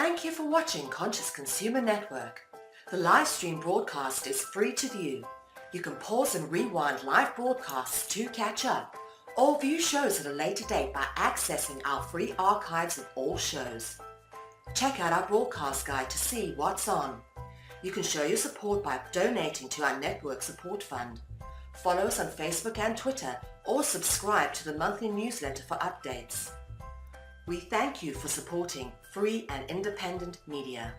Thank you for watching Conscious Consumer Network. The live stream broadcast is free to view. You can pause and rewind live broadcasts to catch up, or view shows at a later date by accessing our free archives of all shows. Check out our broadcast guide to see what's on. You can show your support by donating to our network support fund. Follow us on Facebook and Twitter, or subscribe to the monthly newsletter for updates. We thank you for supporting free and independent media.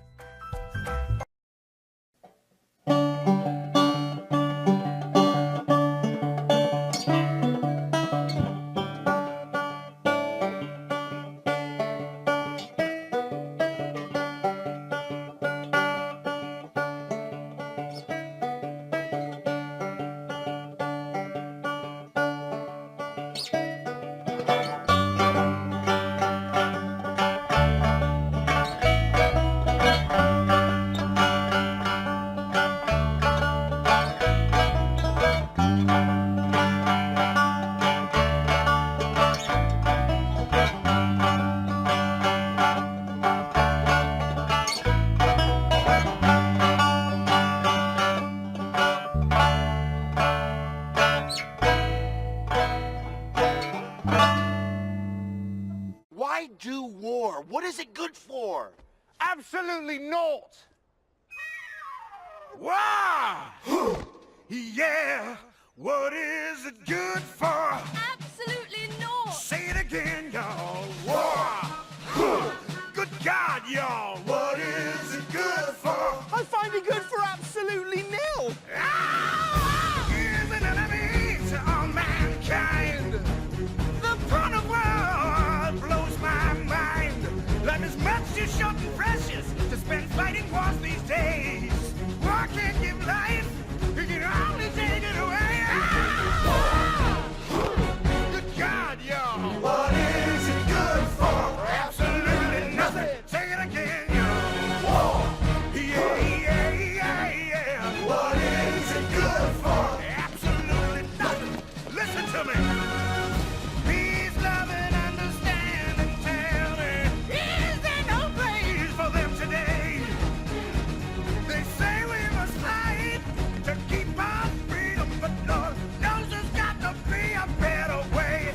Why do war? What is it good for? Absolutely not! Wow! Yeah! What is it good for? Absolutely not! Say it again, y'all! War! Good God, y'all! What is it good for? I find it good for absolutely nil! Is an enemy to all mankind. The porn world blows my mind. Life is much too short and precious to spend fighting wars these days. War can't give life, it can only take it away. Good God, y'all. What is it good for? Absolutely nothing. Say it again, y'all. War. Yeah. What is it good for? Absolutely nothing. Listen to me. Peace, love, and understanding. Tell me, is there no place for them today? They say we must fight to keep our freedom, but Lord knows there's got to be a better way.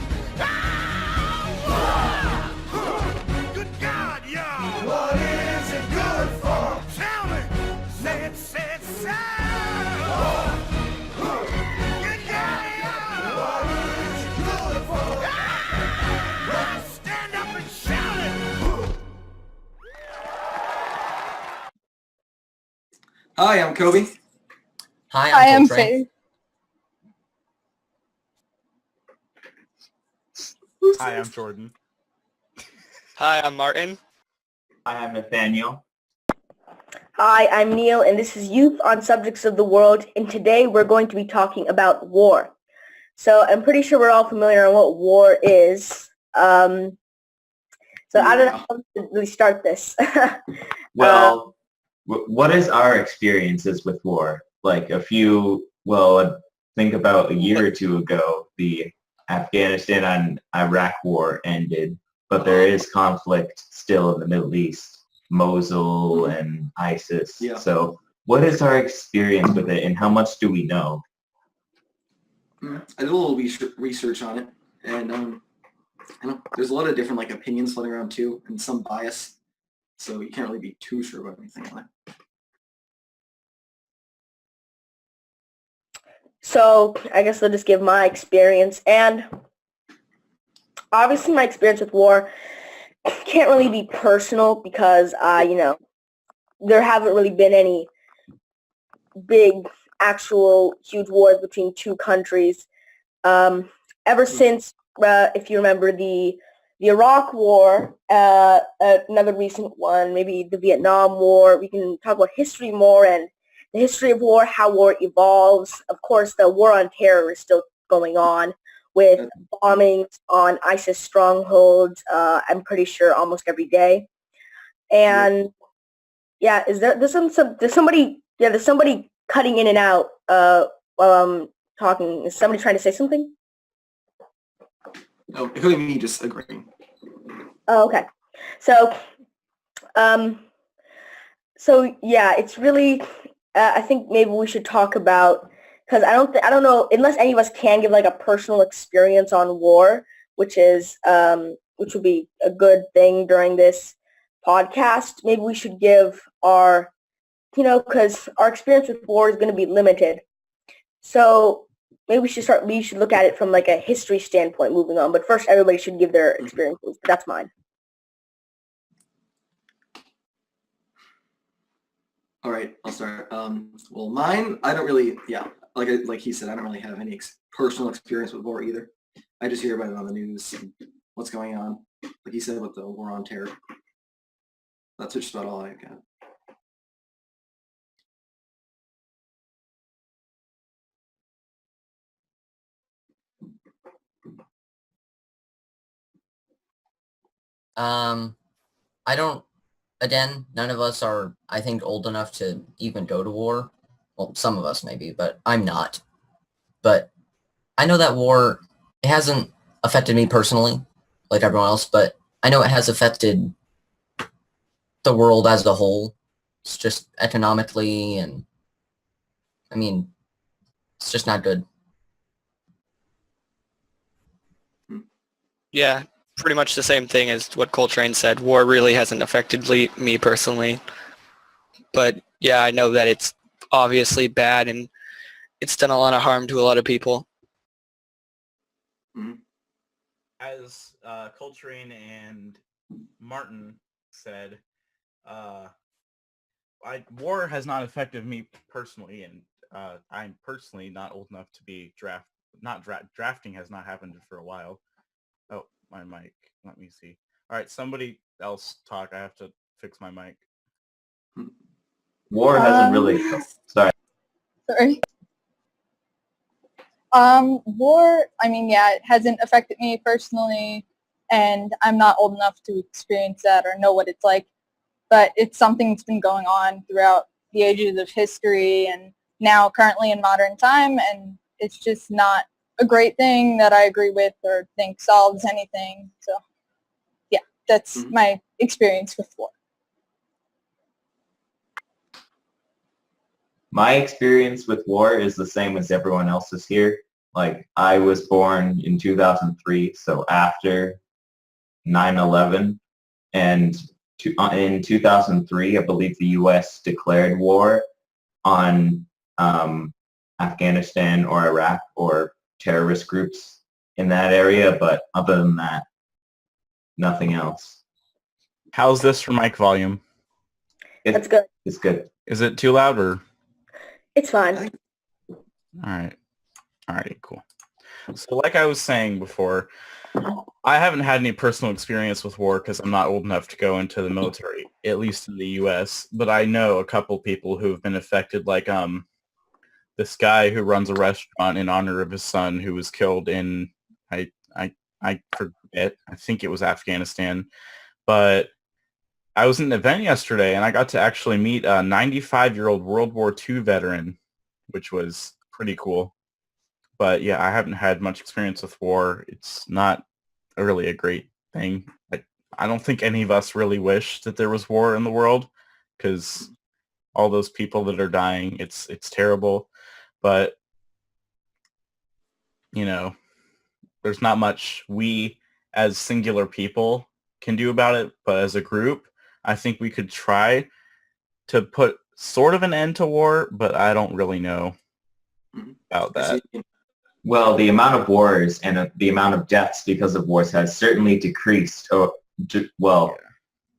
Good God, y'all. What is it good for? Tell me. Say it, say. Good God, y'all. What is it good for? Stand up and shout it. Hi, I'm Kobe. Hi, I am Coltrane. Faye. Hi, I'm Jordan. Hi, I'm Martin. Hi, I'm Nathaniel. Hi, I'm Neil, and this is Youth on Subjects of the World, and today we're going to be talking about war. So I'm pretty sure we're all familiar on what war is. I don't know how to really start this. Well, what is our experiences with war? Like think about a year or two ago, the Afghanistan and Iraq war ended, but there is conflict still in the Middle East, Mosul and ISIS. Yeah. So what is our experience with it, and how much do we know? I did a little research on it, and I know there's a lot of different opinions floating around too, and some bias. So you can't really be too sure about anything on it. So I guess I'll just give my experience, and obviously my experience with war can't really be personal because, there haven't really been any big, actual, huge wars between two countries. Ever since, if you remember, the Iraq War, another recent one, maybe the Vietnam War. We can talk about history more and the history of war, how war evolves. Of course, the war on terror is still going on with bombings on ISIS strongholds, I'm pretty sure almost every day. And there's somebody cutting in and out while I'm talking. Is somebody trying to say something? No, it could be me just agreeing. Oh, okay. So So yeah, it's really. I think maybe we should talk about because I don't know unless any of us can give like a personal experience on war, which would be a good thing during this podcast. Maybe we should give our because our experience with war is going to be limited. So maybe we should look at it from like a history standpoint moving on. But first, everybody should give their experiences. That's mine. All right, I'll start. Well, mine, I don't really, like he said, I don't really have any personal experience with war either. I just hear about it on the news and what's going on. Like he said, with the war on terror. That's just about all I've got. I don't, again, none of us are, I think, old enough to even go to war. Well, some of us maybe, but I'm not. But I know that war, it hasn't affected me personally, like everyone else, but I know it has affected the world as a whole. It's just economically and, I mean, it's just not good. Yeah, pretty much the same thing as what Coltrane said. War really hasn't affected me personally. But yeah, I know that it's obviously bad and it's done a lot of harm to a lot of people. As Coltrane and Martin said, war has not affected me personally, and I'm personally not old enough to be drafting has not happened for a while. Oh, my mic. Let me see. All right, somebody else talk. I have to fix my mic. War hasn't really. Sorry. Sorry. War, I mean, yeah, it hasn't affected me personally, and I'm not old enough to experience that or know what it's like, but it's something that's been going on throughout the ages of history and now currently in modern time, and it's just not a great thing that I agree with or think solves anything. So, yeah, that's my experience with war. My experience with war is the same as everyone else's here. Like, I was born in 2003, so after 9/11, and in 2003, I believe the U.S. declared war on Afghanistan or Iraq or terrorist groups in that area, but other than that, nothing else. How's this for mic volume? That's good. It's good. Is it too loud or? It's fine. All right, cool. So like I was saying before, I haven't had any personal experience with war because I'm not old enough to go into the military, at least in the U.S., but I know a couple people who have been affected, like this guy who runs a restaurant in honor of his son who was killed in, I forget, I think it was Afghanistan, but I was in an event yesterday and I got to actually meet a 95-year-old World War II veteran, which was pretty cool. But yeah, I haven't had much experience with war. It's not really a great thing. I don't think any of us really wish that there was war in the world because all those people that are dying, it's terrible. But, you know, there's not much we as singular people can do about it. But as a group, I think we could try to put sort of an end to war, but I don't really know about that. Well, the amount of wars and the amount of deaths because of wars has certainly decreased,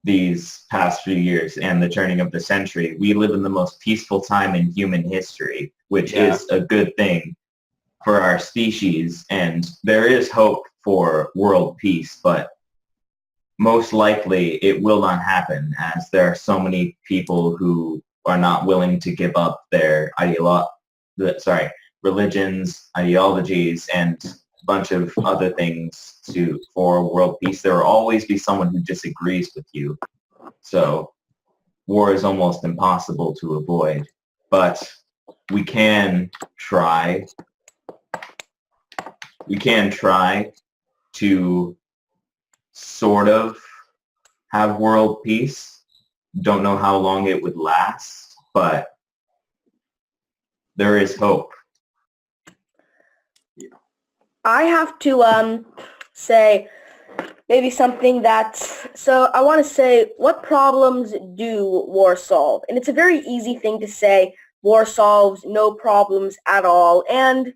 these past few years and the turning of the century. We live in the most peaceful time in human history, which is a good thing for our species, and there is hope for world peace, but most likely it will not happen as there are so many people who are not willing to give up their religions, ideologies, and a bunch of other things for world peace. There will always be someone who disagrees with you. So war is almost impossible to avoid. But we can try. We can try to sort of have world peace. don't know how long it would last, but there is hope. I have to say maybe something that's, so I want to say, what problems do war solve? And it's a very easy thing to say, war solves no problems at all. And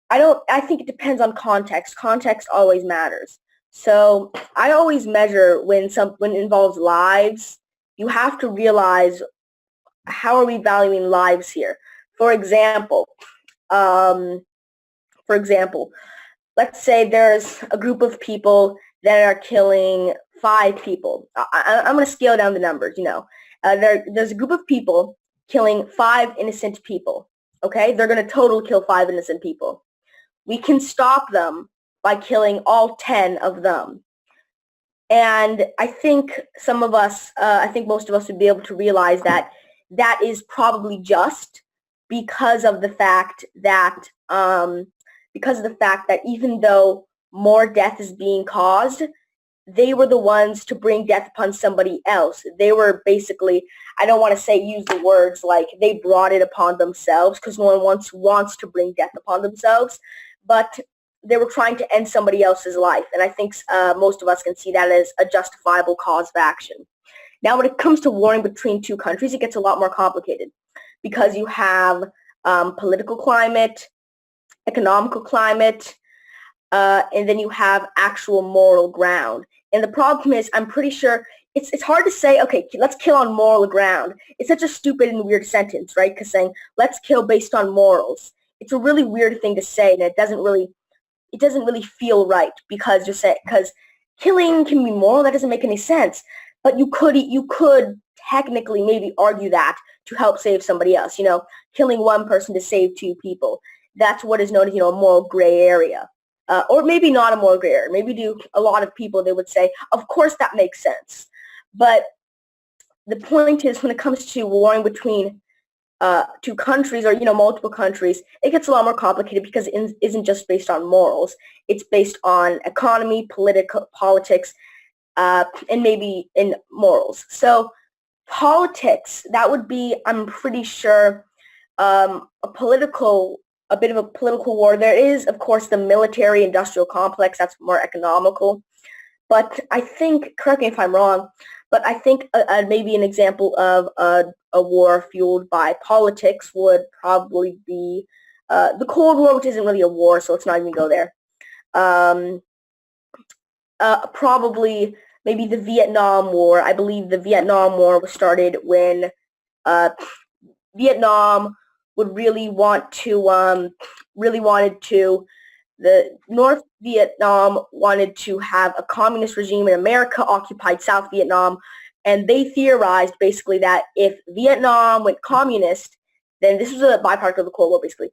I think it depends on context. Context always matters. So I always measure when it involves lives, you have to realize, how are we valuing lives here? For example, let's say there's a group of people that are killing 5 people. I'm going to scale down the numbers, there's a group of people killing 5 innocent people, okay? They're going to total kill 5 innocent people. We can stop them by killing all 10 of them. And I think most of us would be able to realize that that is probably just because of the fact that even though more death is being caused, they were the ones to bring death upon somebody else. They were basically, I don't want to say use the words like they brought it upon themselves, because no one wants to bring death upon themselves, but they were trying to end somebody else's life. And I think most of us can see that as a justifiable cause of action. Now, when it comes to warring between two countries, it gets a lot more complicated because you have political climate, economical climate, and then you have actual moral ground. And the problem is, I'm pretty sure it's hard to say, okay, let's kill on moral ground. It's such a stupid and weird sentence, right? Because saying, let's kill based on morals, it's a really weird thing to say, and it doesn't really feel right, because killing can be moral. That doesn't make any sense. But you could technically maybe argue that to help save somebody else. Killing one person to save 2 people. That's what is known as, a moral gray area. Or maybe not a moral gray area. Maybe a lot of people, they would say, of course that makes sense. But the point is, when it comes to warring between 2 countries or, multiple countries, it gets a lot more complicated because it isn't just based on morals. It's based on economy, politics, and maybe in morals. So politics, that would be, I'm pretty sure, a bit of a political war. There is, of course, the military-industrial complex. That's more economical. But I think, correct me if I'm wrong, but I think maybe an example of a war fueled by politics would probably be the Cold War, which isn't really a war, so let's not even go there. Probably maybe the Vietnam War. I believe the Vietnam War was started when Vietnam would the North Vietnam wanted to have a communist regime, and America occupied South Vietnam, and they theorized basically that if Vietnam went communist, then this was a byproduct of the Cold War basically,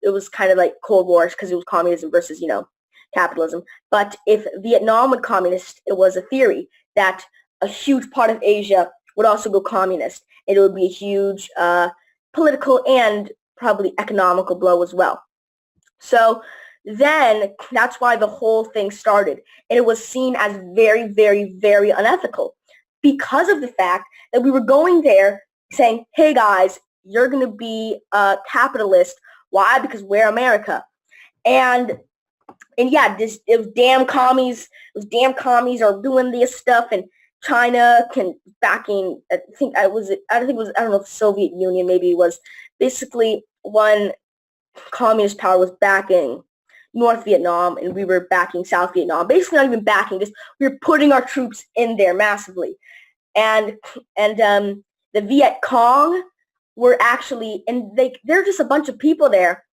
it was kind of like Cold War because it was communism versus, capitalism. But if Vietnam went communist, it was a theory that a huge part of Asia would also go communist, and it would be a huge political and probably economical blow as well. So then that's why the whole thing started. And it was seen as very, very, very unethical because of the fact that we were going there saying, hey guys, you're going to be a capitalist. Why? Because we're America. And yeah, it was damn commies. Are doing this stuff, and China backing. I don't know if Soviet Union, maybe it was basically one communist power was backing North Vietnam, and we were backing South Vietnam. Basically, not even backing, just we were putting our troops in there massively. And the Viet Cong were actually, and they're just a bunch of people there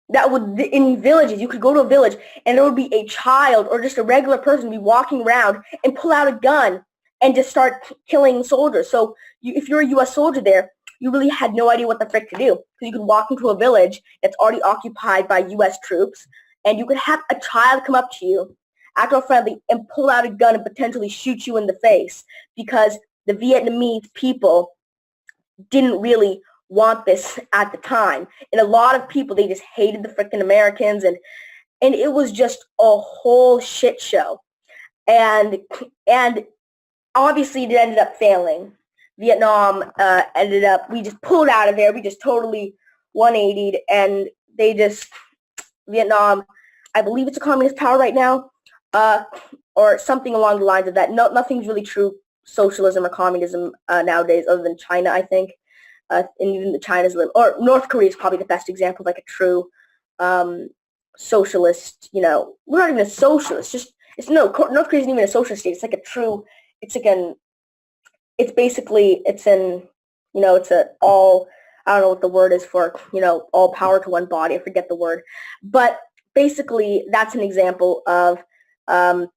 that would, in villages, you could go to a village and there would be a child or just a regular person be walking around and pull out a gun and just start killing soldiers. So if you're a U.S. soldier there, you really had no idea what the frick to do, because you could walk into a village that's already occupied by U.S. troops, and you could have a child come up to you, act all friendly, and pull out a gun and potentially shoot you in the face, because the Vietnamese people didn't really want this at the time. And a lot of people, they just hated the frickin' Americans, and it was just a whole shit show. And obviously it ended up failing. Vietnam ended up, we just pulled out of there. We just totally 180'd, and Vietnam, I believe it's a communist power right now, or something along the lines of that. No, nothing's really true socialism or communism nowadays, other than China, I think. And even China's, or North Korea is probably the best example of like a true socialist. We're not even a socialist. North Korea isn't even a socialist state. It's like a true. It's like it's a all. I don't know what the word is for, all power to one body. I forget the word. But basically, that's an example of a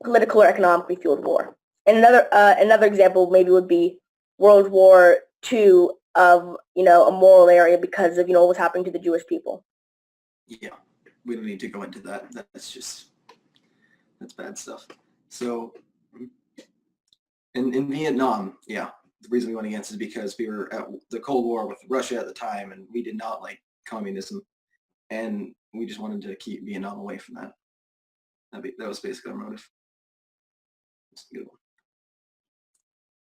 political or economically fueled war. And another example maybe would be World War II of, a moral area because of, what's happening to the Jewish people. Yeah, we don't need to go into that. That's bad stuff. So in Vietnam, yeah, the reason we went against is because we were at the Cold War with Russia at the time, and we did not like communism, and we just wanted to keep Vietnam away from that. That was basically our motive. That's a good one.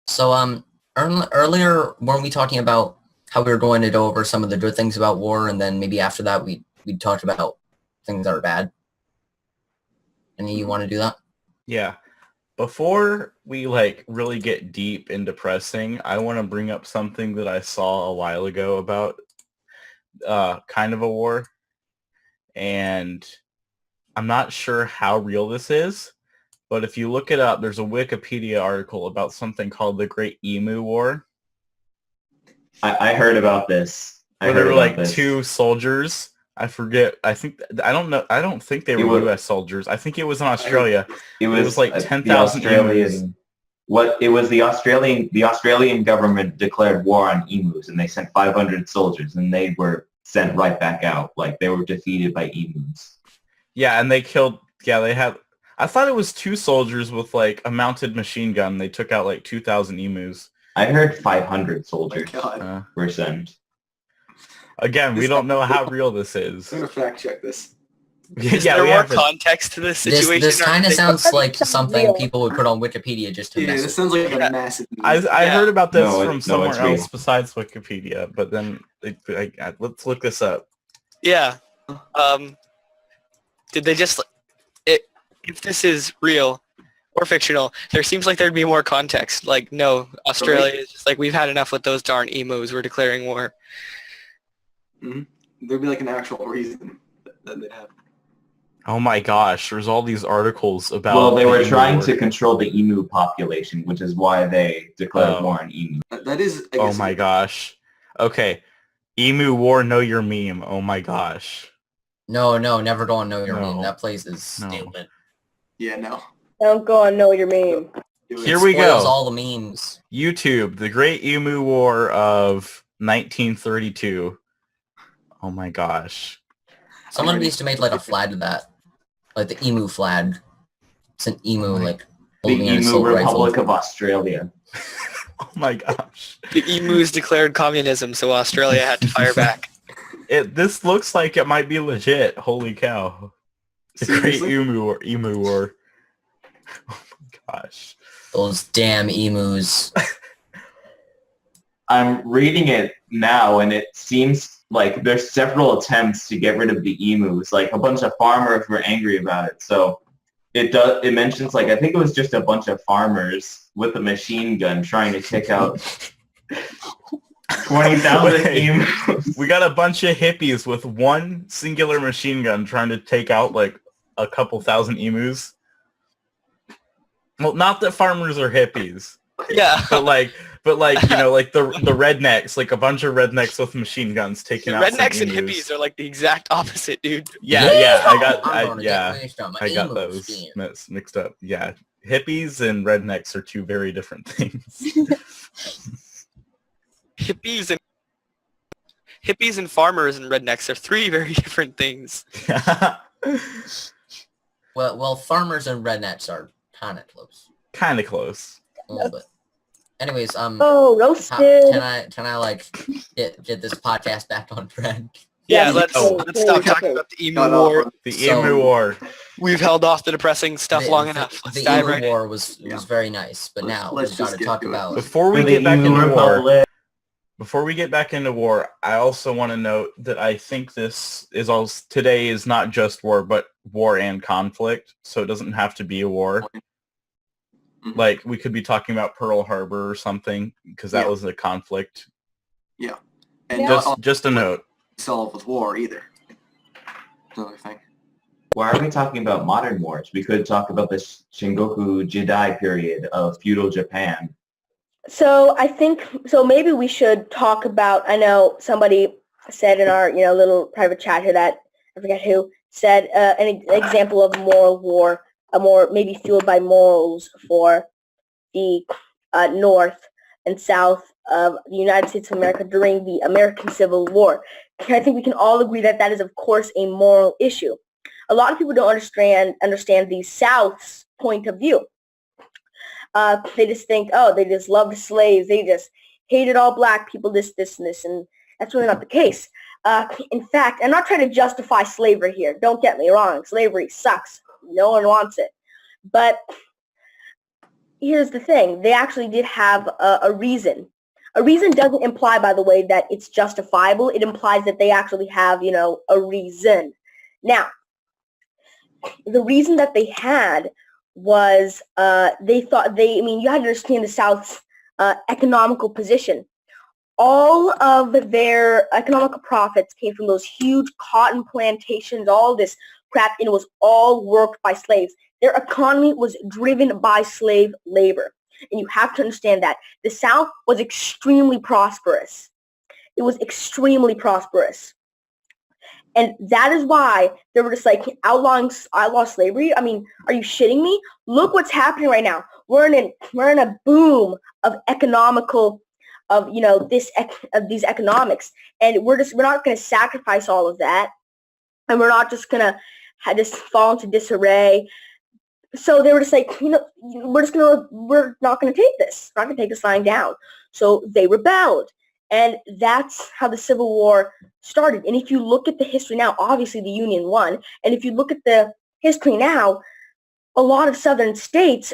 So earlier weren't we talking about how we were going to go over some of the good things about war, and then maybe after that we talked about things that are bad? Any of you want to do that? Yeah. Before we really get deep and depressing, I want to bring up something that I saw a while ago about kind of a war. And I'm not sure how real this is, but if you look it up, there's a Wikipedia article about something called the Great Emu War. I heard about this. Where there were two soldiers. I forget. I don't know. I don't think they were U.S. soldiers. I think it was in Australia. It was like 10,000 emus. It was the Australian government declared war on emus, and they sent 500 soldiers, and they were sent right back out. Like they were defeated by emus. Yeah, and they killed. Yeah, they had. I thought it was two soldiers with a mounted machine gun. They took out 2,000 emus. I heard 500 soldiers were sent. Again, we don't know how real this is. I'm going to fact check this. Is there more context to this situation? This kind of sounds like something people would put on Wikipedia just to mess. Yeah, this sounds like a massive. I heard about this from somewhere else besides Wikipedia, but then let's look this up. Yeah. Did they just... if this is real or fictional, there seems like there'd be more context. No, Australia is just we've had enough with those darn emus. We're declaring war. Mm-hmm. There'd be an actual reason that they'd have. Oh my gosh, there's all these articles about... Well, they were trying to control the emu population, which is why they declared war on emu. That is... Oh my gosh. Okay. Emu war, know your meme. Oh my gosh. No, never go on Know Your Meme. That place is stupid. Yeah, no. Don't go on Know Your Meme. Here we go. All the memes. YouTube, the Great Emu War of 1932. Oh my gosh. Someone needs to make a flag of that. The emu flag. It's an emu, the Emu Republic of Australia. Oh my gosh. The emus declared communism, so Australia had to fire back. This looks like it might be legit. Holy cow. The Great Emu War. Oh my gosh. Those damn emus. I'm reading it now, and it seems like there's several attempts to get rid of the emus. A bunch of farmers were angry about it. So it mentions I think it was just a bunch of farmers with a machine gun trying to kick out 20,000 emus. We got a bunch of hippies with one singular machine gun trying to take out a couple thousand emus. Well, not that farmers are hippies. Yeah. But the rednecks, a bunch of rednecks with machine guns taking out rednecks some and emus. hippies are the exact opposite, dude. Yeah, I got those mixed up. Yeah, hippies and rednecks are two very different things. Hippies and farmers and rednecks are three very different things. Well, farmers and rednecks are kind of close. Kind of close. A little bit. Anyways, roasted. Can I get this podcast back on track? Yeah, Yes, let's please, stop please, talking please. about the Emu Shut up, War. bro. The So- Emu War. We've held off the depressing stuff long enough. Let's The dive Emu right in. War was Yeah. very nice, but Let's now just we've got to get talk to it. about Before we For the get back Emu into war, Republic. before we get back into war, I also want to note that I think this is all today is not just war, but war and conflict. So it doesn't have to be a war. Mhm. Like we could be talking about Pearl Harbor or something because that Yeah. was a conflict. Yeah. And Yeah. not all Just a note. solve with war either. Another thing. Why are we talking about modern wars? We could talk about the Shingoku Jidai period of feudal Japan. So I think maybe we should talk about. I know somebody said in our little private chat here that I forget who said an example of moral war, a more maybe fueled by morals for the North and South of the United States of America during the American Civil War. I think we can all agree that that is of course a moral issue. A lot of people don't understand the South's point of view. They just think, oh, they just loved slaves. They just hated all black people, this, and this. And that's really not the case. In fact, I'm not trying to justify slavery here. Don't get me wrong. Slavery sucks. No one wants it. But here's the thing. They actually did have a reason. A reason doesn't imply, by the way, that it's justifiable. It implies that they actually have, a reason. Now, the reason that they had was you had to understand the South's economical position. All of their economical profits came from those huge cotton plantations, all this crap, and it was all worked by slaves. Their economy was driven by slave labor. And you have to understand that. The South was extremely prosperous. It was extremely prosperous. And that is why they were just like outlaw slavery. I mean, are you shitting me? Look what's happening right now. We're in a boom of these economics, and we're not going to sacrifice all of that, and we're not just going to have this fall into disarray. So they were just like, we're not going to take this. We're not going to take this lying down. So they rebelled. And that's how the Civil War started. And if you look at the history now, obviously the Union won. And if you look at the history now, a lot of southern states,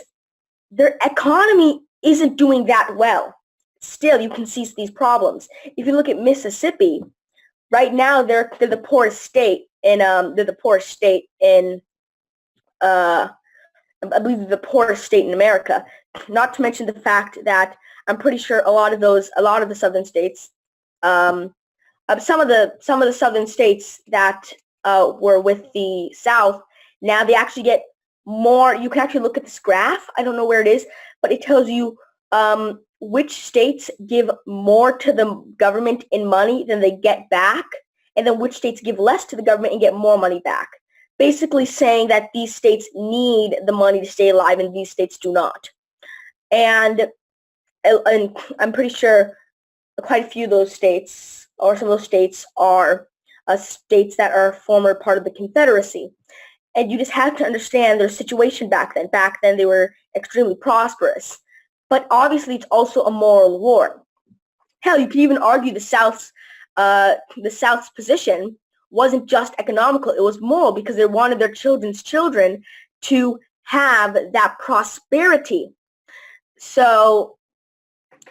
their economy isn't doing that well. Still, you can see these problems. If you look at Mississippi, right now they're the poorest state in I believe they're the poorest state in America. Not to mention the fact that I'm pretty sure a lot of the southern states, some of the southern states that were with the South, now they actually get more. You can actually look at this graph. I don't know where it is, but it tells you which states give more to the government in money than they get back, and then which states give less to the government and get more money back. Basically saying that these states need the money to stay alive and these states do not. And I'm pretty sure quite a few of those states, or some of those states, are states that are a former part of the Confederacy. And you just have to understand their situation back then. Back then they were extremely prosperous. But obviously it's also a moral war. Hell, you could even argue the South's position wasn't just economical, it was moral, because they wanted their children's children to have that prosperity. So,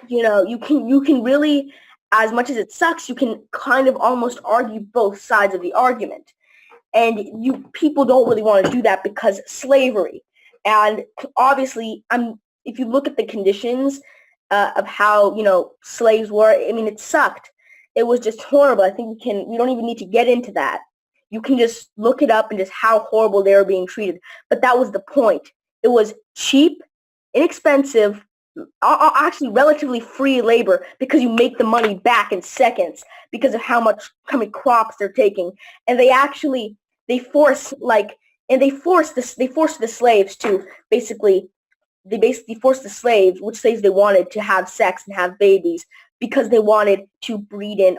you can really, as much as it sucks, you can kind of almost argue both sides of the argument. And people don't really want to do that because slavery. And obviously, if you look at the conditions of how, slaves were, I mean, it sucked. It was just horrible. I think we don't even need to get into that. You can just look it up and just how horrible they were being treated. But that was the point. It was cheap, inexpensive, actually relatively free labor, because you make the money back in seconds because of how many crops they're taking. And they forced the slaves to basically forced the slaves, which slaves they wanted, to have sex and have babies, because they wanted to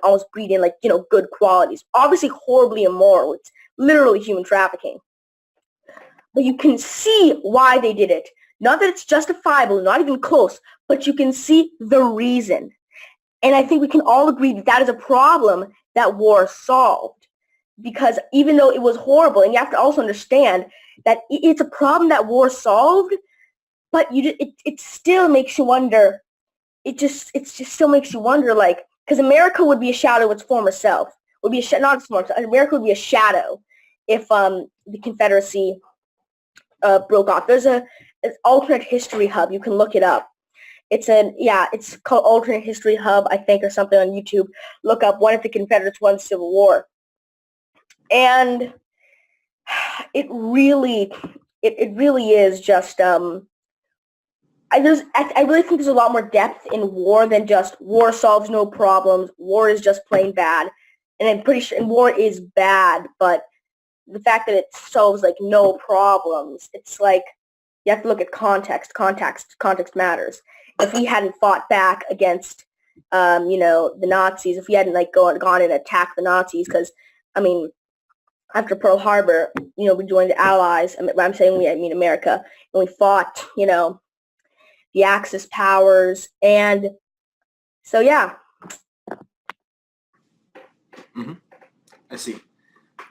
almost breed in good qualities. Obviously horribly immoral. It's literally human trafficking. But you can see why they did it. Not that it's justifiable, not even close, but you can see the reason. And I think we can all agree that that is a problem that war solved. Because even though it was horrible, and you have to also understand that it's a problem that war solved, but it still makes you wonder. It just still makes you wonder, like, because America would be a shadow of its former self. Would be not its former self. America would be a shadow if the Confederacy broke off. There's an alternate history hub. You can look it up. It's called Alternate History Hub, I think, or something on YouTube. Look up "What if the Confederates won the Civil War?" And it really is just I really think there's a lot more depth in war than just war solves no problems. War is just plain bad, and I'm pretty sure war is bad. But the fact that it solves like no problems, it's like you have to look at context. Context matters. If we hadn't fought back against, the Nazis, if we hadn't like gone and attacked the Nazis, because I mean, after Pearl Harbor, we joined the Allies. I'm saying we, I mean America, and we fought, the Axis powers, and so yeah. I see.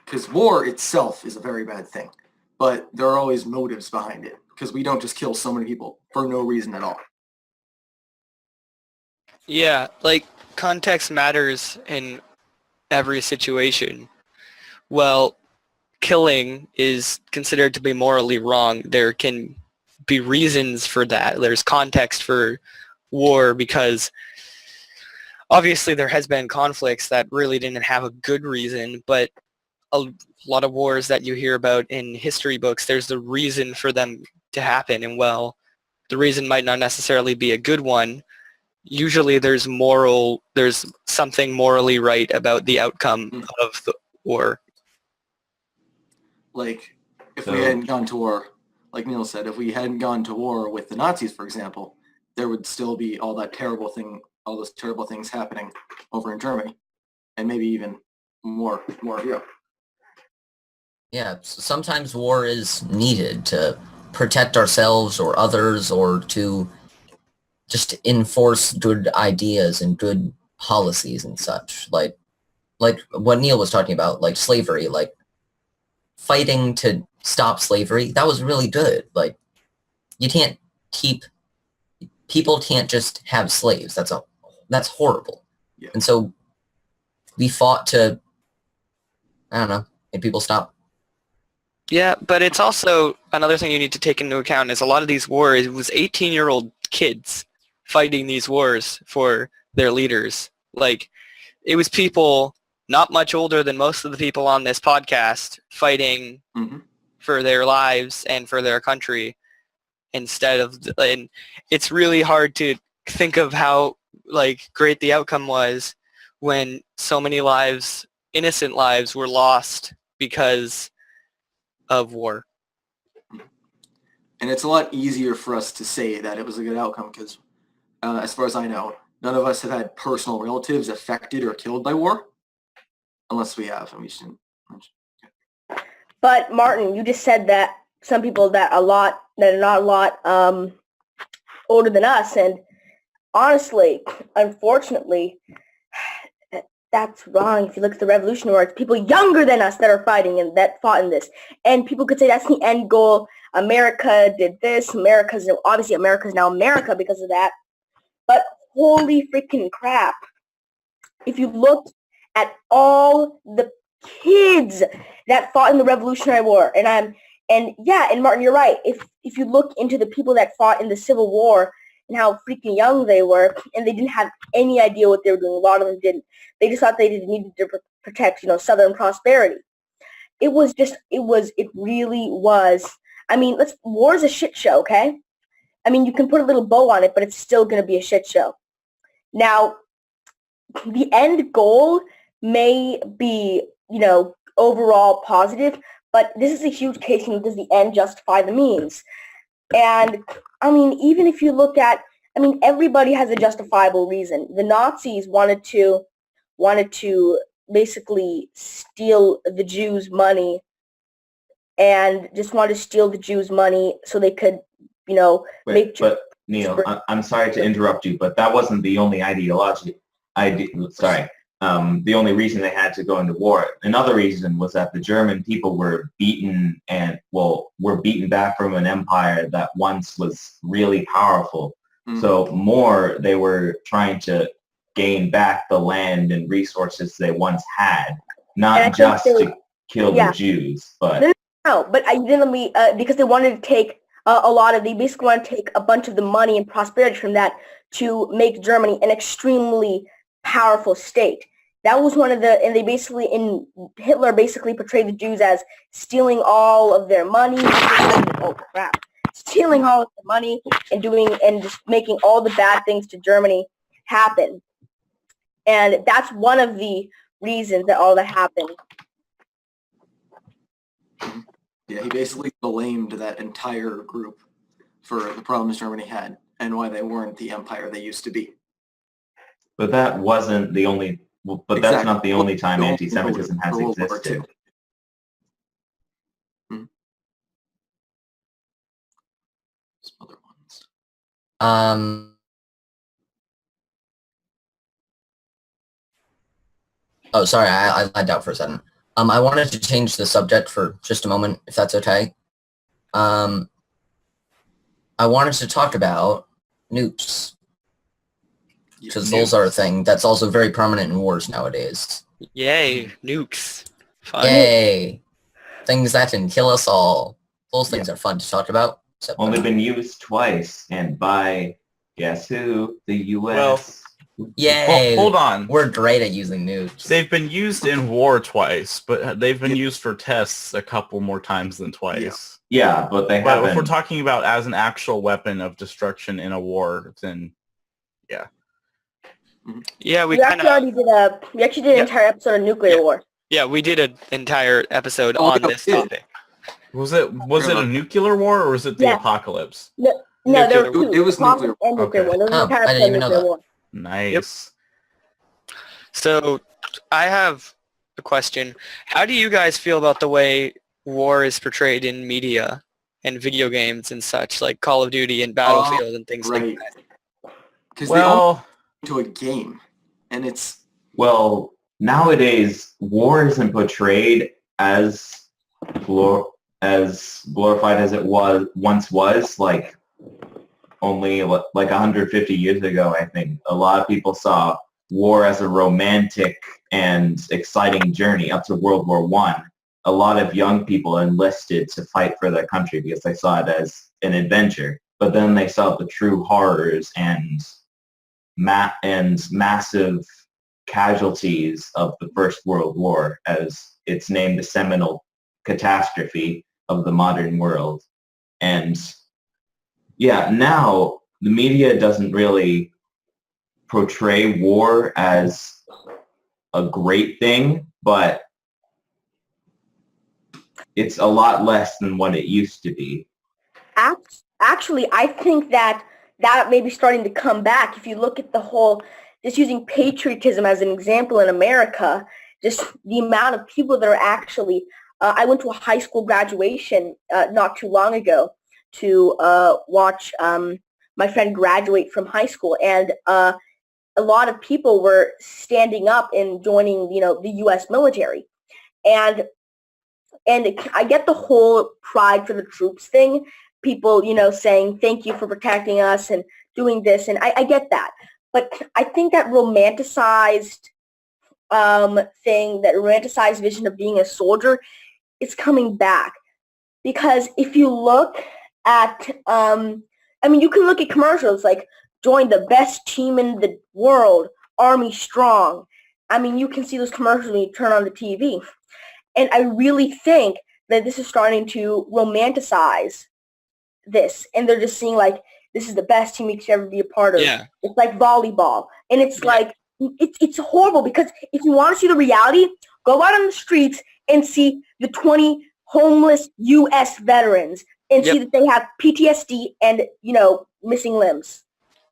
Because war itself is a very bad thing, but there are always motives behind it. Because we don't just kill so many people for no reason at all. Yeah, like context matters in every situation. Well, killing is considered to be morally wrong. There can be reasons for that. There's context for war because obviously there has been conflicts that really didn't have a good reason, but a lot of wars that you hear about in history books, there's the reason for them to happen. And well, the reason might not necessarily be a good one. Usually there's something morally right about the outcome of the war. Like, if we hadn't gone to war, like Neil said, if we hadn't gone to war with the Nazis, for example, there would still be all those terrible things happening over in Germany, and maybe even more here. Yeah, sometimes war is needed to protect ourselves or others, or to just enforce good ideas and good policies and such. Like what Neil was talking about, like slavery, like fighting to stop slavery, that was really good. Like, people can't just have slaves. That's horrible. Yeah. And so we fought to, I don't know, make people stop. Yeah, but it's also another thing you need to take into account is a lot of these wars, it was 18-year-old kids fighting these wars for their leaders. Like, it was people not much older than most of the people on this podcast fighting for their lives and for their country and it's really hard to think of how like great the outcome was when so many lives, innocent lives, were lost because of war. And it's a lot easier for us to say that it was a good outcome because, as far as I know, none of us have had personal relatives affected or killed by war, unless we have. But Martin, you just said that some people that are not a lot older than us, and honestly, unfortunately, that's wrong. If you look at the Revolutionary War, it's people younger than us that are fighting and that fought in this. And people could say that's the end goal. America did this. America's now America because of that. But holy freaking crap. If you looked at all the kids that fought in the Revolutionary War, and Martin, you're right. If you look into the people that fought in the Civil War and how freaking young they were, and they didn't have any idea what they were doing. A lot of them didn't. They just thought they needed to protect, Southern prosperity. It really was. I mean, war is a shit show, okay? I mean, you can put a little bow on it, but it's still going to be a shit show. Now, the end goal may be, overall positive, but this is a huge case in does the end justify the means? And, I mean, even if you look at, everybody has a justifiable reason. The Nazis wanted to basically steal the Jews' money and just wanted to steal the Jews' money so they could, But Neil, I'm sorry to interrupt you, but that wasn't the only ideology. the only reason they had to go into war. Another reason was that the German people were beaten were beaten back from an empire that once was really powerful. So they were trying to gain back the land and resources they once had, not just to kill the Jews, but but identity because they wanted to take they basically wanted to take a bunch of the money and prosperity from that to make Germany an extremely powerful state. That was one of and Hitler basically portrayed the Jews as stealing all of their money. Stealing all of the money and just making all the bad things to Germany happen. And that's one of the reasons that all that happened. Yeah, he basically blamed that entire group for the problems Germany had and why they weren't the empire they used to be. But that wasn't the only. But that's not the only time anti-Semitism has existed. Some other ones. Oh, sorry, I lied out for a second. I wanted to change the subject for just a moment, if that's okay. I wanted to talk about nukes, because those are a thing that's also very prominent in wars nowadays. Yay, nukes. Fun. Yay! Things that can kill us all. Those things are fun to talk about. Only been used twice, and by guess who? The U.S. Yay! Hold on. We're great at using nukes. They've been used in war twice, but they've been used for tests a couple more times than twice. Yeah, but they But haven't. if we're talking about as an actual weapon of destruction in a war, then yeah. Yeah, we actually did an entire episode of nuclear war. Yeah, we did an entire episode on this topic. Was it a nuclear war or was it the apocalypse? No, there were two. It was nuclear. And nuclear war. There was an entire I didn't even know nuclear that. war. Nice. So I have a question. How do you guys feel about the way war is portrayed in media and video games and such, like Call of Duty and Battlefield and things like that? Because they all into a game, and it's nowadays war isn't portrayed as glorified as it once was. Like only like 150 years ago, I think a lot of people saw war as a romantic and exciting journey up to World War I. A lot of young people enlisted to fight for their country because they saw it as an adventure. But then they saw the true horrors and massive casualties of the First World War, as it's named the seminal catastrophe of the modern world. And now the media doesn't really portray war as a great thing, but it's a lot less than what it used to be. Actually, I think that may be starting to come back. If you look at the whole, just using patriotism as an example in America, just the amount of people that are actually, I went to a high school graduation not too long ago to watch my friend graduate from high school, and a lot of people were standing up and joining, the U.S. military. And I get the whole pride for the troops thing. People, saying thank you for protecting us and doing this, and I get that. But I think that romanticized that romanticized vision of being a soldier is coming back. Because if you look at, you can look at commercials like join the best team in the world, Army Strong. You can see those commercials when you turn on the TV. And I really think that this is starting to romanticize this. And they're just seeing like, this is the best team you could ever be a part of. Yeah. It's like volleyball. And it's like, it's horrible, because if you want to see the reality, go out on the streets and see the 20 homeless U.S. veterans and see that they have PTSD and, missing limbs.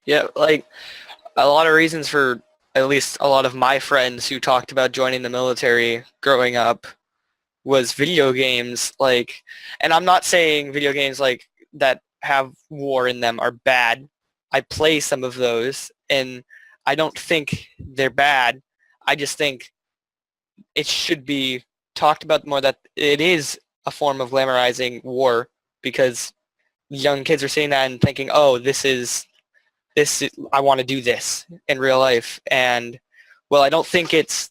Yeah, like a lot of reasons for at least a lot of my friends who talked about joining the military growing up was video games. Like, and I'm not saying video games like that have war in them are bad. I play some of those and I don't think they're bad. I just think it should be talked about more that it is a form of glamorizing war, because young kids are seeing that and thinking, oh, I want to do this in real life. And, well, I don't think it's,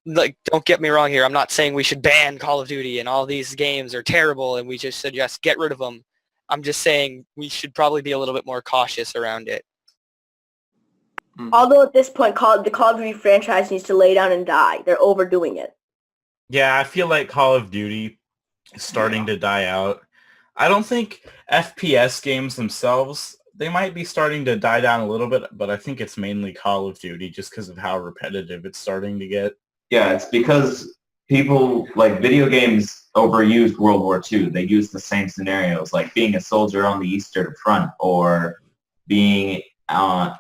like, don't get me wrong here. I'm not saying we should ban Call of Duty and all these games are terrible and we just suggest get rid of them. I'm just saying we should probably be a little bit more cautious around it. Although at this point, the Call of Duty franchise needs to lay down and die. They're overdoing it. Yeah, I feel like Call of Duty is starting to die out. I don't think FPS games themselves, they might be starting to die down a little bit, but I think it's mainly Call of Duty just because of how repetitive it's starting to get. Yeah, it's because people, like, video games overused World War II. They used the same scenarios, like being a soldier on the Eastern Front or being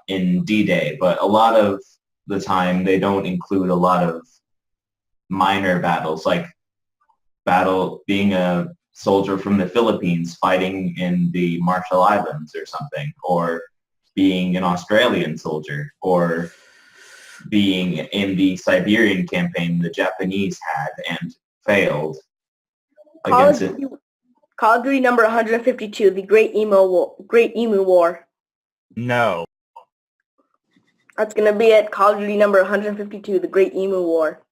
in D-Day. But a lot of the time, they don't include a lot of minor battles, like being a soldier from the Philippines fighting in the Marshall Islands or something, or being an Australian soldier, or being in the Siberian campaign the Japanese had and failed against it. Call of Duty number 152, the Great Emu War. No. That's going to be it. Call of Duty number 152, the Great Emu War.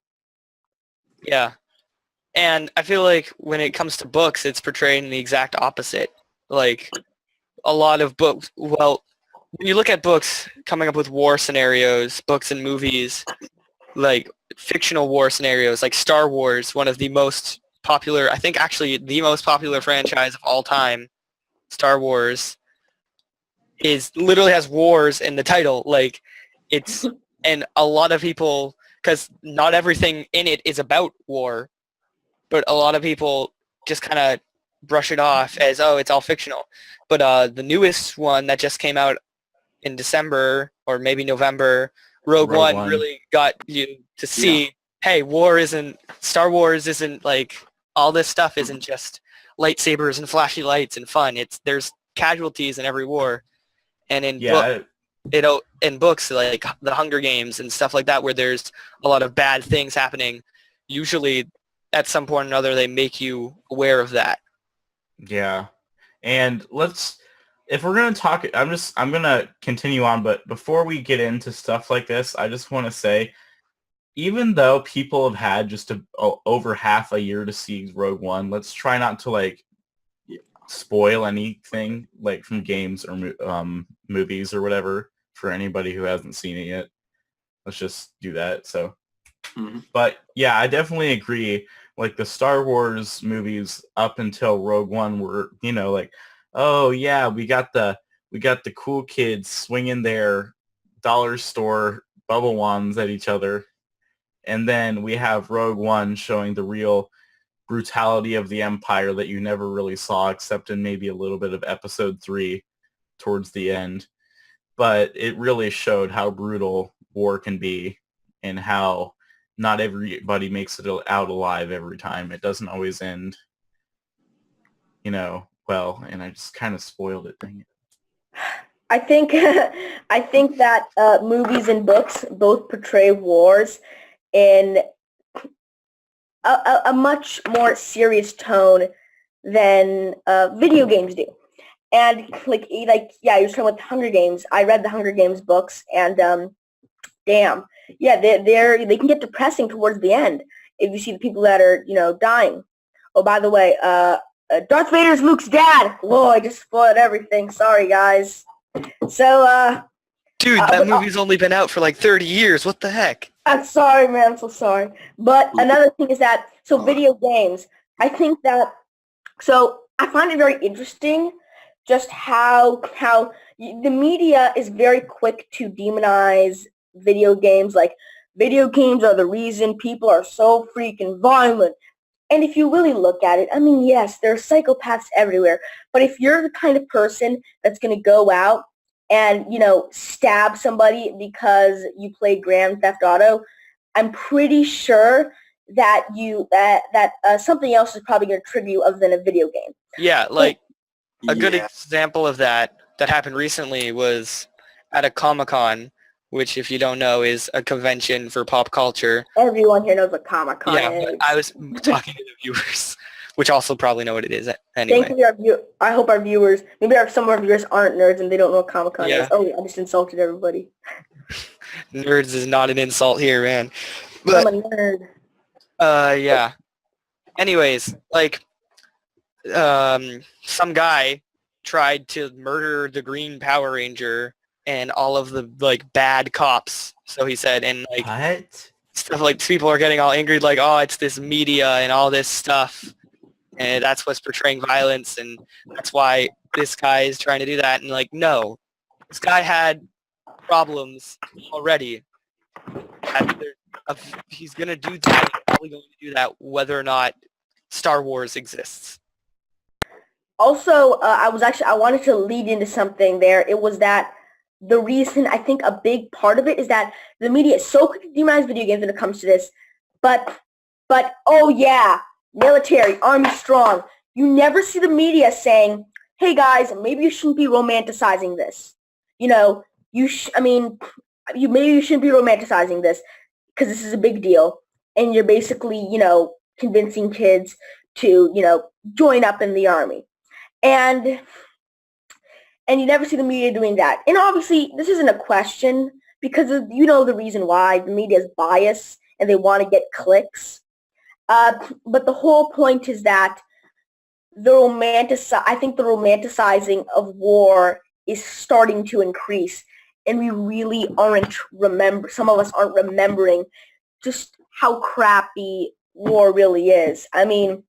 Yeah. And I feel like when it comes to books, it's portraying the exact opposite. Like, a lot of books, well, when you look at books coming up with war scenarios, books and movies, like fictional war scenarios, like Star Wars, one of the most popular, I think actually the most popular franchise of all time, Star Wars, literally has wars in the title. Like, it's, and a lot of people, because not everything in it is about war, but a lot of people just kind of brush it off as, oh, it's all fictional. But the newest one that just came out in December or maybe November, Rogue One really got you to see, hey, Star Wars isn't like, all this stuff isn't just lightsabers and flashy lights and fun. There's casualties in every war. And in books like The Hunger Games and stuff like that, where there's a lot of bad things happening, usually at some point or another they make you aware of that. Yeah. And if we're going to talk, I'm going to continue on, but before we get into stuff like this, I just want to say, even though people have had just over half a year to see Rogue One, let's try not to, like, spoil anything, like, from games or movies or whatever for anybody who hasn't seen it yet. Let's just do that. So, But yeah, I definitely agree. Like, the Star Wars movies up until Rogue One were, like, oh yeah, we got the cool kids swinging their dollar store bubble wands at each other, and then we have Rogue One showing the real brutality of the Empire that you never really saw except in maybe a little bit of Episode 3 towards the end. But it really showed how brutal war can be and how not everybody makes it out alive every time. It doesn't always end, well, and I just kind of spoiled it. Dang it. I think that movies and books both portray wars in a much more serious tone than video games do. And yeah, you're talking about the Hunger Games. I read the Hunger Games books, and damn, yeah, they can get depressing towards the end if you see the people that are dying. Oh, by the way, Darth Vader's Luke's dad. Whoa, I just spoiled everything. Sorry, guys. So, dude, that movie's only been out for like 30 years. What the heck? I'm sorry, man. I'm so sorry. But another thing is that, video games, I think that, I find it very interesting just how the media is very quick to demonize video games. Like, video games are the reason people are so freaking violent. And if you really look at it, I mean, yes, there are psychopaths everywhere. But if you're the kind of person that's going to go out and, stab somebody because you play Grand Theft Auto, I'm pretty sure that something else is probably going to trigger you other than a video game. Yeah, like a good example of that happened recently was at a Comic-Con. which if you don't know is a convention for pop culture. Everyone here knows what Comic-Con Yeah, is. but I was talking to the viewers, which also probably know what it is anyway. Thankfully, I hope our viewers, maybe some of our viewers aren't nerds and they don't know what Comic-Con Yeah. is. Oh, I just insulted everybody. Nerds is not an insult here, man. I'm But a nerd. yeah. Anyways, like some guy tried to murder the Green Power Ranger and all of the like bad cops. So he said, and like What? stuff like people are getting all angry, like, oh, it's this media and all this stuff, and that's what's portraying violence, and that's why this guy is trying to do that. And like, no, this guy had problems already. He's gonna do that. He's probably going to do that whether or not Star Wars exists. Also, I wanted to lead into something there. It was that the reason, I think a big part of it is that the media is so quick to demonize video games when it comes to this. But oh yeah, military, army strong. You never see the media saying, hey guys, maybe you shouldn't be romanticizing this. You know, maybe you shouldn't be romanticizing this because this is a big deal. And you're basically, convincing kids to, join up in the army. And you never see the media doing that. And obviously, this isn't a question because of, the reason why. The media is biased and they want to get clicks. But the whole point is that I think the romanticizing of war is starting to increase. And we really some of us aren't remembering just how crappy war really is. I mean,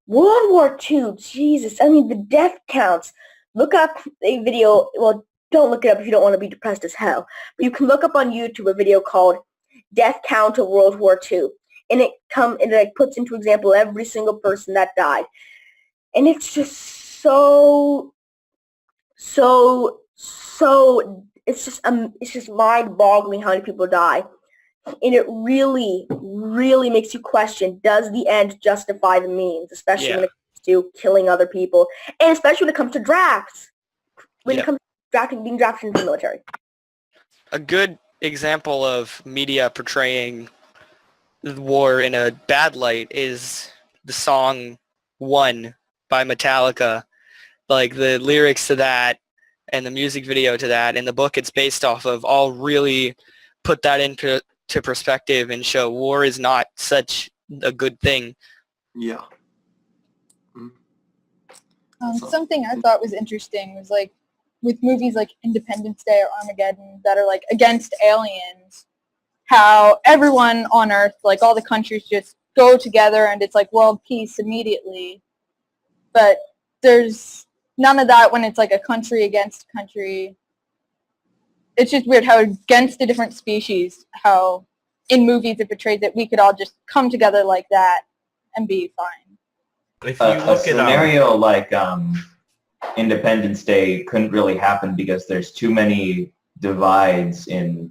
World War II, Jesus, the death counts. Look up a video, well, don't look it up if you don't want to be depressed as hell, but you can look up on YouTube a video called Death Count of World War II, and it puts into example every single person that died. And it's just so it's just mind-boggling how many people die. And it really, really makes you question, does the end justify the means, especially when it comes to killing other people, and especially when it comes to drafts, it comes to being drafted into the military. A good example of media portraying the war in a bad light is the song One by Metallica. Like the lyrics to that and the music video to that and the book it's based off of all really put that into perspective and show war is not such a good thing. Yeah. Something I thought was interesting was like with movies like Independence Day or Armageddon that are like against aliens, how everyone on Earth, like all the countries just go together and it's like world peace immediately. But there's none of that when it's like a country against country. It's just weird how against the different species, how in movies it portrays that we could all just come together like that and be fine. If you A look scenario like Independence Day couldn't really happen because there's too many divides in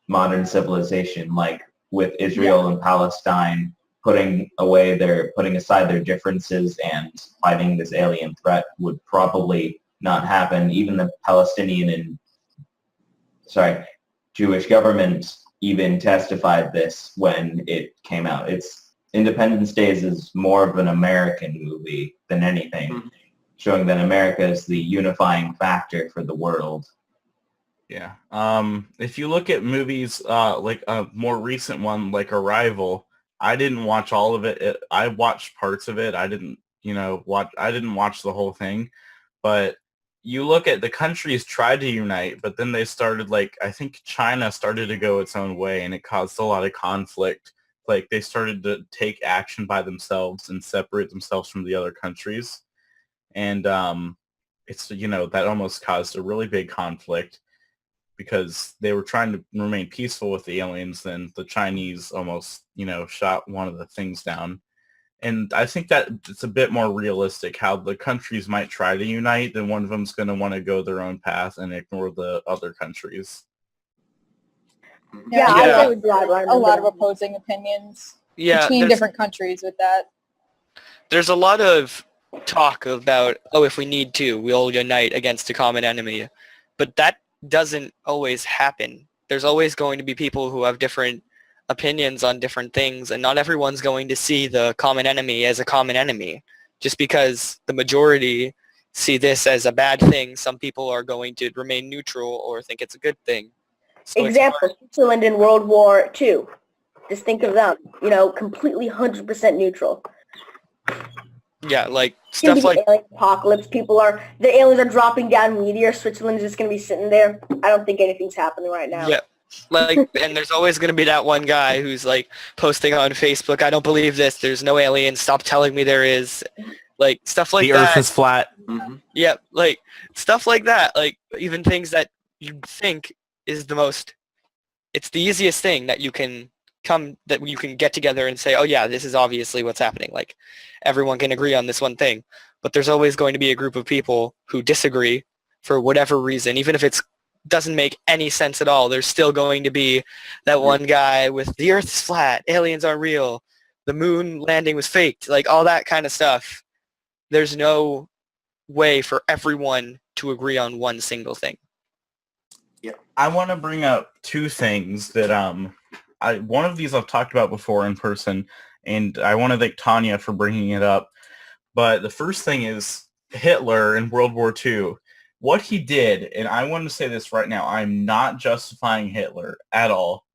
modern civilization, like with Israel and Palestine putting aside their differences and fighting this alien threat would probably not happen. Even the Jewish government even testified this when it came out. Independence Day is more of an American movie than anything, showing that America is the unifying factor for the world. Yeah. If you look at movies like a more recent one like Arrival, I didn't watch all of it. I watched parts of it. I didn't watch the whole thing. But you look at the countries tried to unite, but then they started I think China started to go its own way and it caused a lot of conflict. Like they started to take action by themselves and separate themselves from the other countries. And it's, that almost caused a really big conflict because they were trying to remain peaceful with the aliens. Then the Chinese almost, shot one of the things down. And I think that it's a bit more realistic how the countries might try to unite, then one of them's going to want to go their own path and ignore the other countries. Yeah, Yeah. I think there would be a lot of opposing opinions between different countries with that. There's a lot of talk about, if we need to, we'll unite against a common enemy. But that doesn't always happen. there's always going to be people who have different opinions on different things, and not everyone's going to see the common enemy as a common enemy. Just because the majority see this as a bad thing, some people are going to remain neutral or think it's a good thing. So Example, Switzerland in World War II. Just think of them, completely 100% neutral. yeah, like It's going to stuff be like the alien apocalypse. The aliens are dropping down meteors. Switzerland's just going to be sitting there. I don't think anything's happening right now. yeah, like, and there's always going to be that one guy who's like posting on Facebook, I don't believe this. There's no aliens. Stop telling me there is. Like stuff like The that. Earth is flat. Mhm. Yeah, like stuff like that. Like even things that you think is it's the easiest thing that you can get together and say, oh yeah, this is obviously what's happening. Like everyone can agree on this one thing, but there's always going to be a group of people who disagree for whatever reason, even if it doesn't make any sense at all. There's still going to be that one guy with the Earth is flat, aliens aren't real, the moon landing was faked, like all that kind of stuff. There's no way for everyone to agree on one single thing. I want to bring up two things that one of these I've talked about before in person, and I want to thank Tanya for bringing it up. But the first thing is Hitler in World War II. What he did, and I want to say this right now, I'm not justifying Hitler at all.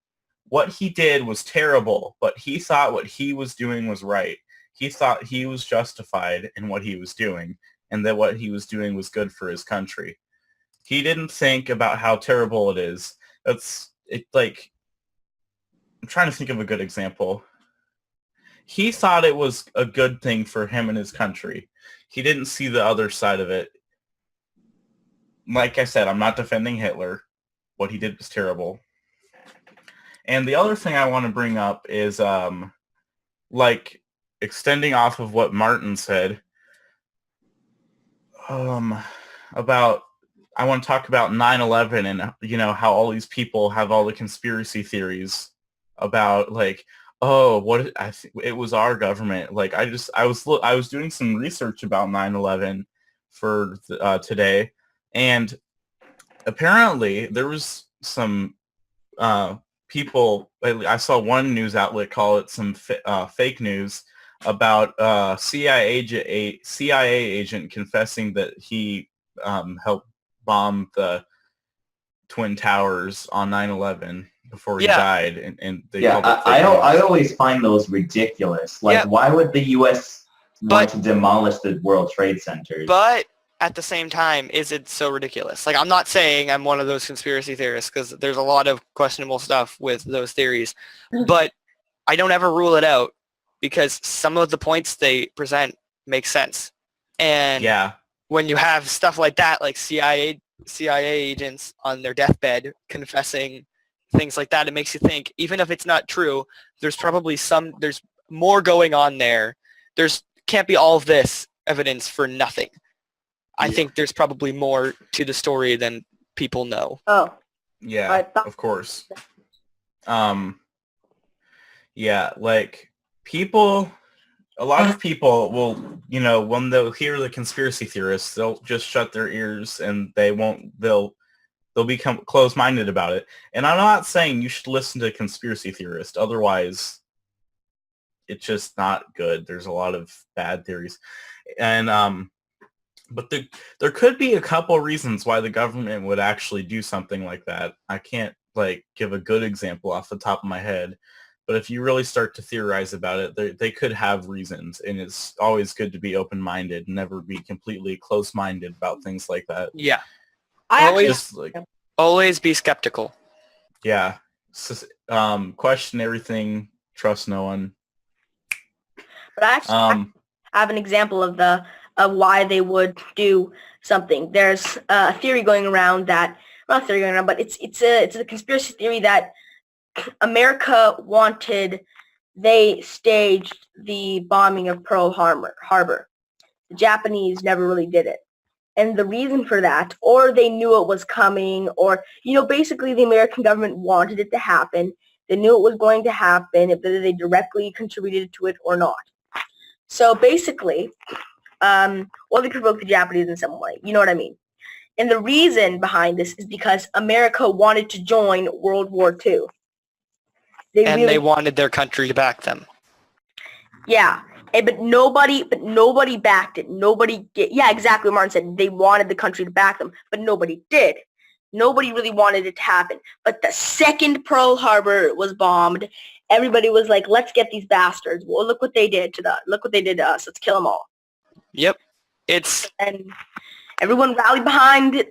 What he did was terrible, but he thought what he was doing was right. He thought he was justified in what he was doing, and that what he was doing was good for his country. He didn't think about how terrible it is. Like, I'm trying to think of a good example. He thought it was a good thing for him and his country. He didn't see the other side of it. Like I said, I'm not defending Hitler. What he did was terrible. And the other thing I want to bring up is, like, extending off of what Martin said, about, I want to talk about 9/11 and, how all these people have all the conspiracy theories about, like, it was our government. Like, I was doing some research about 9/11 for today, and apparently there was some people. I saw one news outlet call it some fake news about CIA agent confessing that he helped bomb the Twin Towers on 9/11 before he died, and they Yeah, called it fake I news. always find those ridiculous. Like, Yeah. why would the U.S. want But- to demolish the World Trade Centers? But at the same time, is it so ridiculous? Like, I'm not saying I'm one of those conspiracy theorists, because there's a lot of questionable stuff with those theories, but I don't ever rule it out, because some of the points they present make sense. And Yeah, when you have stuff like that, like CIA agents on their deathbed confessing things like that, it makes you think, even if it's not true, there's probably there's more going on there. Can't be all of this evidence for nothing. I think there's probably more to the story than people know. Oh, yeah, I thought- of course. Yeah, like a lot of people will, when they'll hear the conspiracy theorists, they'll just shut their ears and they'll become closed-minded about it. And I'm not saying you should listen to a conspiracy theorist. Otherwise, it's just not good. There's a lot of bad theories. And, but there could be a couple reasons why the government would actually do something like that. I can't, give a good example off the top of my head. But if you really start to theorize about it, they could have reasons, and it's always good to be open-minded and never be completely close-minded about things like that. Yeah. I actually Just Always be skeptical. yeah, question everything, trust no one. But I actually have an example of why they would do something. There's a theory going around that, not a theory going around, but it's a conspiracy theory that America they staged the bombing of Pearl Harbor. The Japanese never really did it. And the reason for that, or they knew it was coming, or, basically the American government wanted it to happen. They knew it was going to happen, whether they directly contributed to it or not. So basically, or they provoked the Japanese in some way. You know what I mean? And the reason behind this is because America wanted to join World War II. They wanted their country to back them. Yeah, but nobody backed it. Yeah, exactly what Martin said. They wanted the country to back them, but nobody did. Nobody really wanted it to happen. But the second Pearl Harbor was bombed, everybody was like, "Let's get these bastards." Well, look what they did to us. Let's kill them all. Yep. And everyone rallied behind it.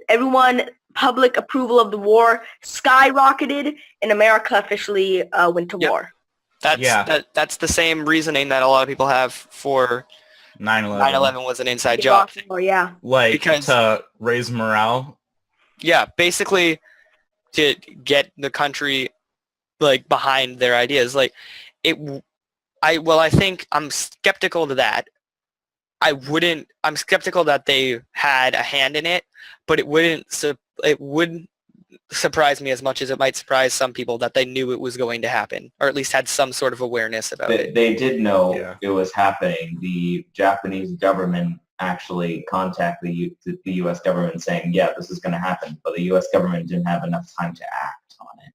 Public approval of the war skyrocketed, and America officially went to war. That's the same reasoning that a lot of people have for 9/11. 9/11 was an inside job. Yeah. Like to raise morale. Yeah, basically to get the country like behind their ideas. Like I think I'm skeptical to that. I'm skeptical that they had a hand in it, but it wouldn't surprise me as much as it might surprise some people that they knew it was going to happen, or at least had some sort of awareness about it. They did know it was happening. The Japanese government actually contacted the U.S. government saying, yeah, this is going to happen, but the U.S. government didn't have enough time to act on it.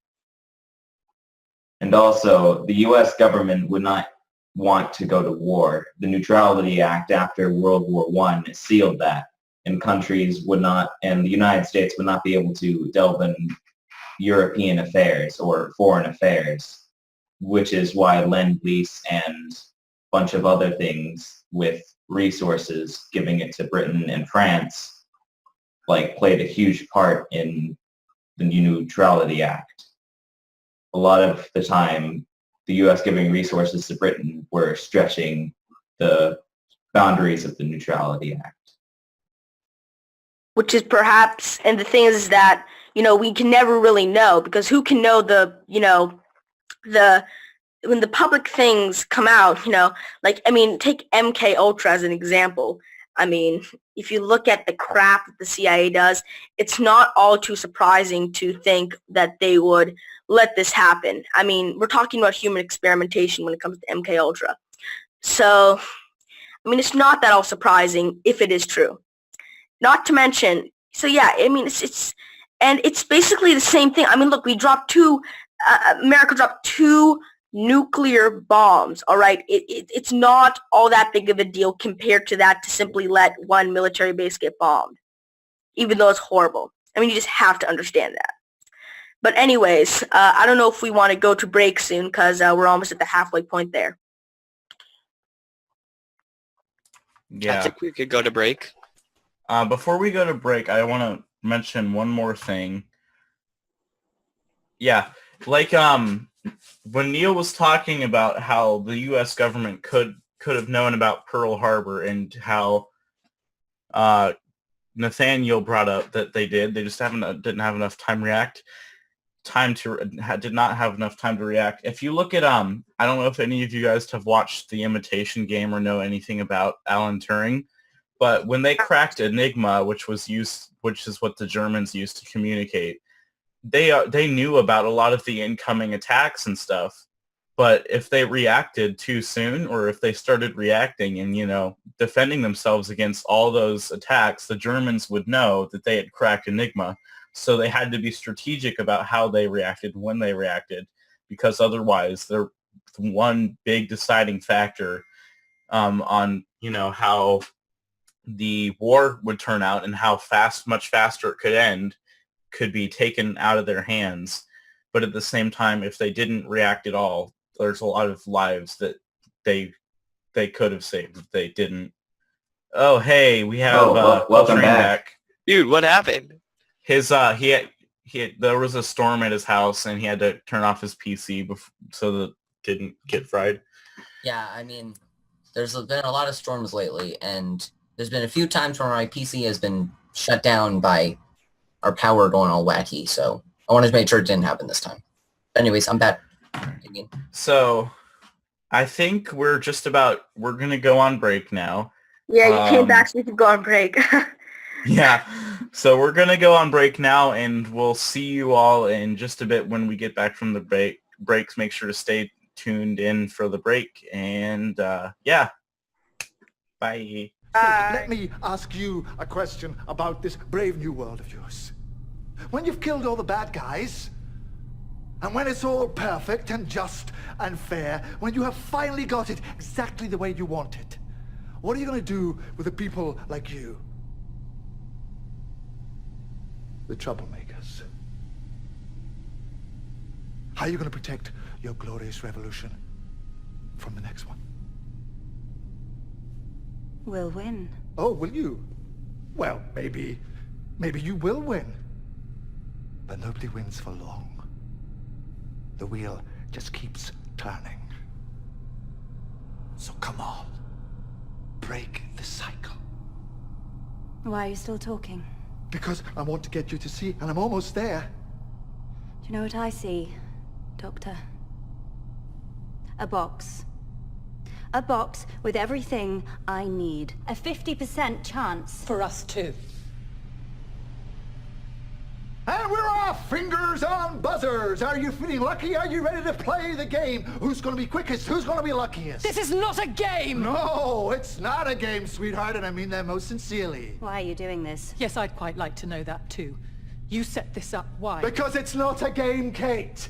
And also, the U.S. government would not want to go to war. The Neutrality Act after World War I sealed that, and countries would not, and the United States would not be able to delve in European affairs or foreign affairs, which is why Lend-Lease and a bunch of other things with resources, giving it to Britain and France, played a huge part in the Neutrality Act. A lot of the time, the U.S. giving resources to Britain were stretching the boundaries of the Neutrality Act. Which is perhaps, and the thing is that, we can never really know, because who can know when the public things come out, take MK Ultra as an example. If you look at the crap that the CIA does, it's not all too surprising to think that they would let this happen. We're talking about human experimentation when it comes to MK Ultra. So, it's not that all surprising if it is true. Not to mention, it's basically the same thing. Look, America dropped 2 nuclear bombs, all right? It's not all that big of a deal compared to that, to simply let one military base get bombed, even though it's horrible. You just have to understand that. But anyways, I don't know if we want to go to break soon, because we're almost at the halfway point there. Yeah. I think we could go to break. Before we go to break, I want to mention one more thing. Yeah, when Neil was talking about how the U.S. government could have known about Pearl Harbor, and how Nathaniel brought up that they just didn't have enough time to react. Did not have enough time to react. If you look at I don't know if any of you guys have watched The Imitation Game or know anything about Alan Turing, but when they cracked Enigma, which is what the Germans used to communicate, they knew about a lot of the incoming attacks and stuff. But if they reacted too soon, or if they started reacting and defending themselves against all those attacks, the Germans would know that they had cracked Enigma. So they had to be strategic about how they reacted, when they reacted, because otherwise they're one big deciding factor on how the war would turn out and how much faster it could end, could be taken out of their hands. But at the same time, if they didn't react at all, there's a lot of lives that they could have saved if they didn't. Oh, hey, we have welcome back. Dude, what happened? His there was a storm at his house, and he had to turn off his PC so that it didn't get fried. Yeah, there's been a lot of storms lately, and there's been a few times where my PC has been shut down by our power going all wacky, so I wanted to make sure it didn't happen this time. But anyways, I'm back. So, I think we're going to go on break now. Yeah, you came back so we could go on break. Yeah, so we're going to go on break now, and we'll see you all in just a bit when we get back from the breaks. Make sure to stay tuned in for the break, and yeah, bye. So let me ask you a question about this brave new world of yours. When you've killed all the bad guys, and when it's all perfect and just and fair, when you have finally got it exactly the way you want it, what are you going to do with the people like you? The troublemakers. How are you going to protect your glorious revolution from the next one? We'll win. Oh, will you? Well, maybe you will win. But nobody wins for long. The wheel just keeps turning. So come on. Break the cycle. Why are you still talking? Because I want to get you to see, and I'm almost there. Do you know what I see, Doctor? A box. A box with everything I need. A 50% chance. For us too. And we're off! Fingers on buzzers! Are you feeling lucky? Are you ready to play the game? Who's gonna be quickest? Who's gonna be luckiest? This is not a game! No, it's not a game, sweetheart, and I mean that most sincerely. Why are you doing this? Yes, I'd quite like to know that too. You set this up, why? Because it's not a game, Kate.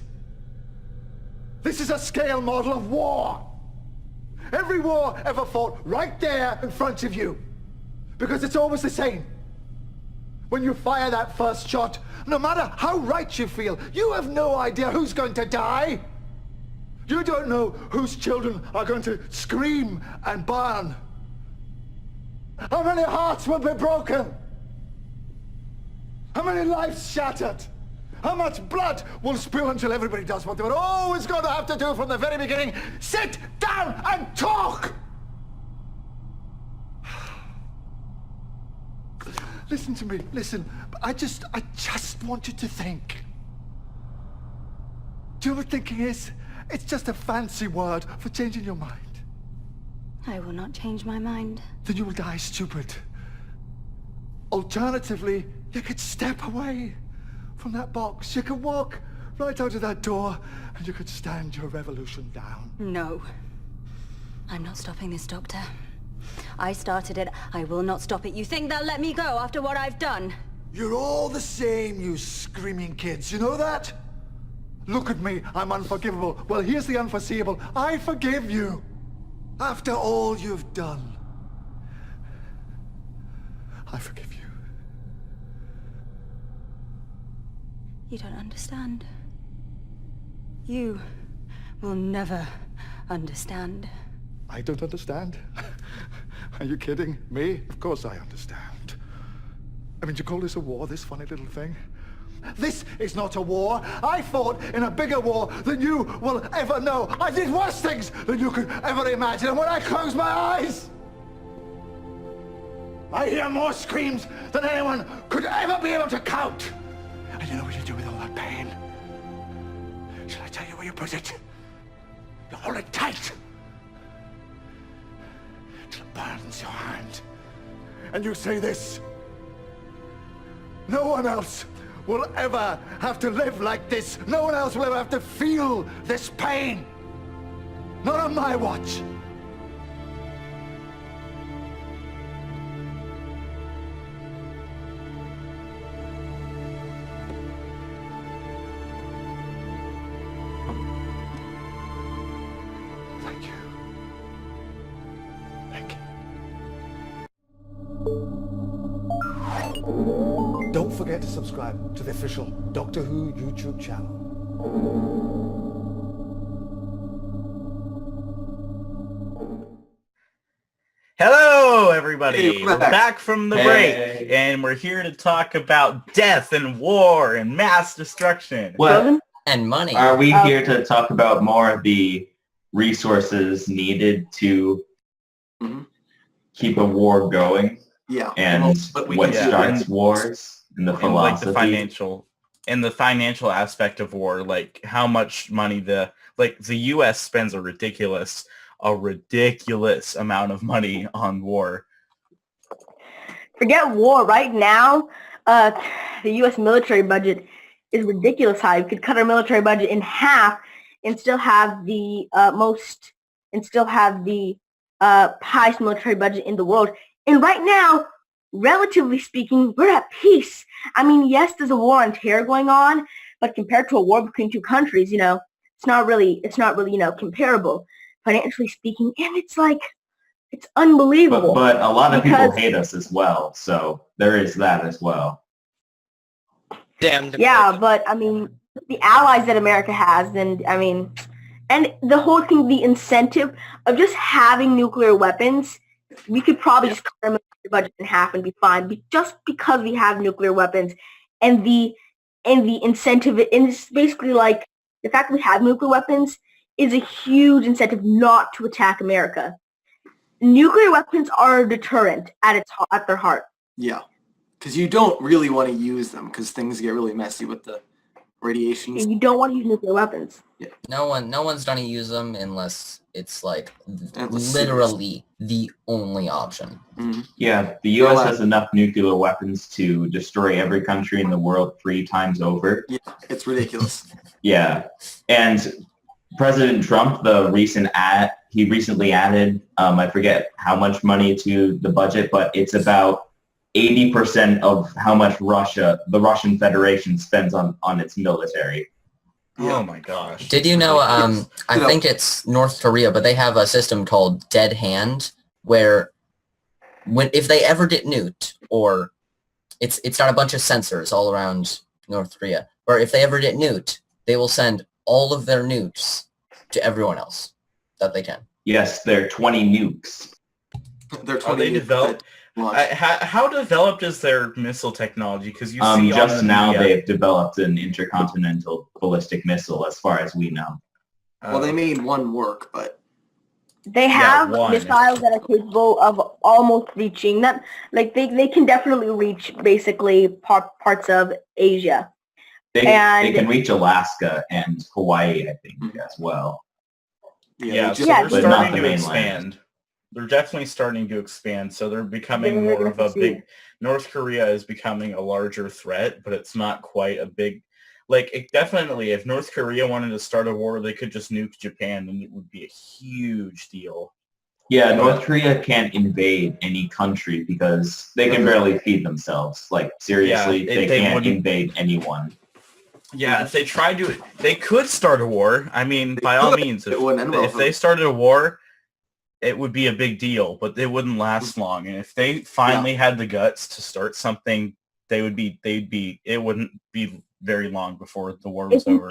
This is a scale model of war. Every war ever fought right there in front of you. Because it's always the same. When you fire that first shot, no matter how right you feel, you have no idea who's going to die. You don't know whose children are going to scream and burn. How many hearts will be broken? How many lives shattered? How much blood will spill until everybody does what they were always going to have to do from the very beginning? Sit down and talk! Listen to me, listen. I just want you to think. Do you know what thinking is? It's just a fancy word for changing your mind. I will not change my mind. Then you will die stupid. Alternatively, you could step away from that box. You could walk right out of that door and you could stand your revolution down. No. I'm not stopping this, Doctor. I started it. I will not stop it. You think they'll let me go after what I've done? You're all the same, you screaming kids. You know that? Look at me. I'm unforgivable. Well, here's the unforeseeable. I forgive you. After all you've done, I forgive you. You don't understand. You will never understand. I don't understand. Are you kidding me? Of course I understand. I mean, do you call this a war, this funny little thing? This is not a war. I fought in a bigger war than you will ever know. I did worse things than you could ever imagine. And when I close my eyes, I hear more screams than anyone could ever be able to count. And you know what you do with all that pain? Shall I tell you where you put it? You hold it tight. Till it burns your hand. And you say this: no one else will ever have to live like this. No one else will ever have to feel this pain. Not on my watch. Thank you. Thank you. Don't forget to subscribe to the official Doctor Who YouTube channel. Hello, everybody. Hey, we're back from the Hey. break, and we're here to talk about death and war and mass destruction. What And money. are we here to talk about more of the resources needed to Mhm. keep a war going Yeah. and But we what can do starts that. wars and the And like philosophy? the financial aspect of war, like how much money the US spends a ridiculous amount of money on war. Forget war. Right now, the U.S. military budget is ridiculous high. We could cut our military budget in half and still have the highest military budget in the world. And right now, relatively speaking, we're at peace. I mean, yes, there's a war on terror going on, but compared to a war between two countries, it's not really, comparable, financially speaking. And it's like, it's unbelievable. But a lot of people because, hate us as well, so there is that as well. Damn. yeah, but I mean, the allies that America has, and the whole thing, the incentive of just having nuclear weapons, we could probably just cut our military budget in half and be fine, just because we have nuclear weapons, and the incentive, and it's basically like the fact that we have nuclear weapons is a huge incentive not to attack America. Nuclear weapons are a deterrent at their heart. Yeah, because you don't really want to use them because things get really messy with the radiations. You don't want to use nuclear weapons. Yeah. No one's gonna use them unless it's like Unless literally the only option. Mm-hmm. Yeah, the U.S. has enough nuclear weapons to destroy every country in the world 3 times over. Yeah, it's ridiculous. Yeah, and President Trump, he recently added, I forget how much money to the budget, but it's about 80% of how much the Russian Federation spends on its military. Oh my gosh. Did you know, I think it's North Korea, but they have a system called Dead Hand, where if they ever get nuked, or it's got a bunch of sensors all around North Korea, or if they ever get nuked, they will send all of their nukes to everyone else that they can. Yes, they're 20 nukes. They're 20 Are they developed? How developed is their missile technology? Because you see just now they've developed an intercontinental ballistic missile, as far as we know. Well, they made one work, but they have missiles that are capable of almost reaching them. Like they can definitely reach basically parts of Asia. They can reach Alaska and Hawaii, I think, as well. Yeah, so they're starting to expand. They're definitely starting to expand, so they're becoming more of a big... North Korea is becoming a larger threat, but it's not quite a big... definitely, if North Korea wanted to start a war, they could just nuke Japan, and it would be a huge deal. Yeah, North Korea can't invade any country because they can barely feed themselves. Seriously, they can't invade anyone. Yeah, if they tried to... They could start a war. I mean, by all means, if they started a war... it would be a big deal, but it wouldn't last long. And if they finally had the guts to start something, it wouldn't be very long before the war was over.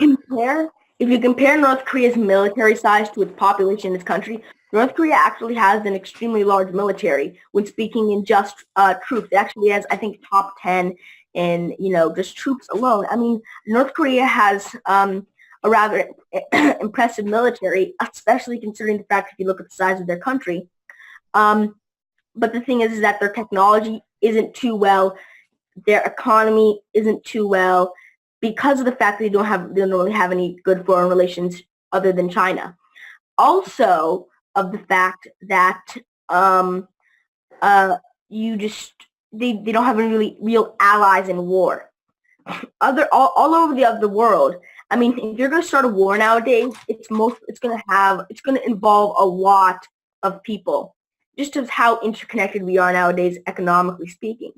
If you compare North Korea's military size to its population in its country, North Korea actually has an extremely large military when speaking in just troops. It actually has, I think, top 10 in, just troops alone. I mean, North Korea has a rather impressive military, especially considering the fact if you look at the size of their country. But the thing is that their technology isn't too well, their economy isn't too well, because of the fact that they don't really have any good foreign relations other than China. Also, of the fact that they don't have any really real allies in war. All over the world. I mean, if you're going to start a war nowadays, it's going to involve a lot of people, just as how interconnected we are nowadays, economically speaking.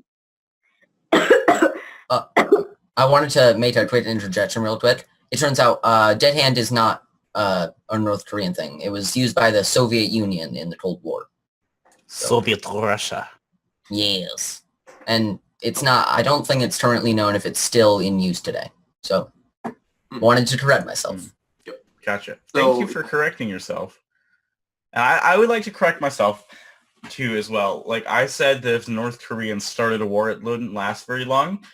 I wanted to make a quick interjection real quick. It turns out Dead Hand is not a North Korean thing. It was used by the Soviet Union in the Cold War. Soviet Russia. Yes. And it's not, I don't think it's currently known if it's still in use today. So, wanted to correct myself. Yep. Gotcha. Thank you for correcting yourself. And I would like to correct myself, too, as well. Like I said that if the North Koreans started a war, it wouldn't last very long.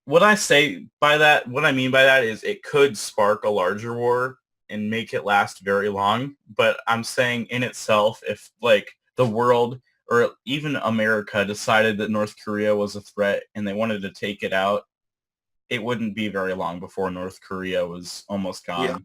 What I mean by that is it could spark a larger war and make it last very long. But I'm saying in itself, if the world or even America decided that North Korea was a threat and they wanted to take it out, it wouldn't be very long before North Korea was almost gone. Yeah.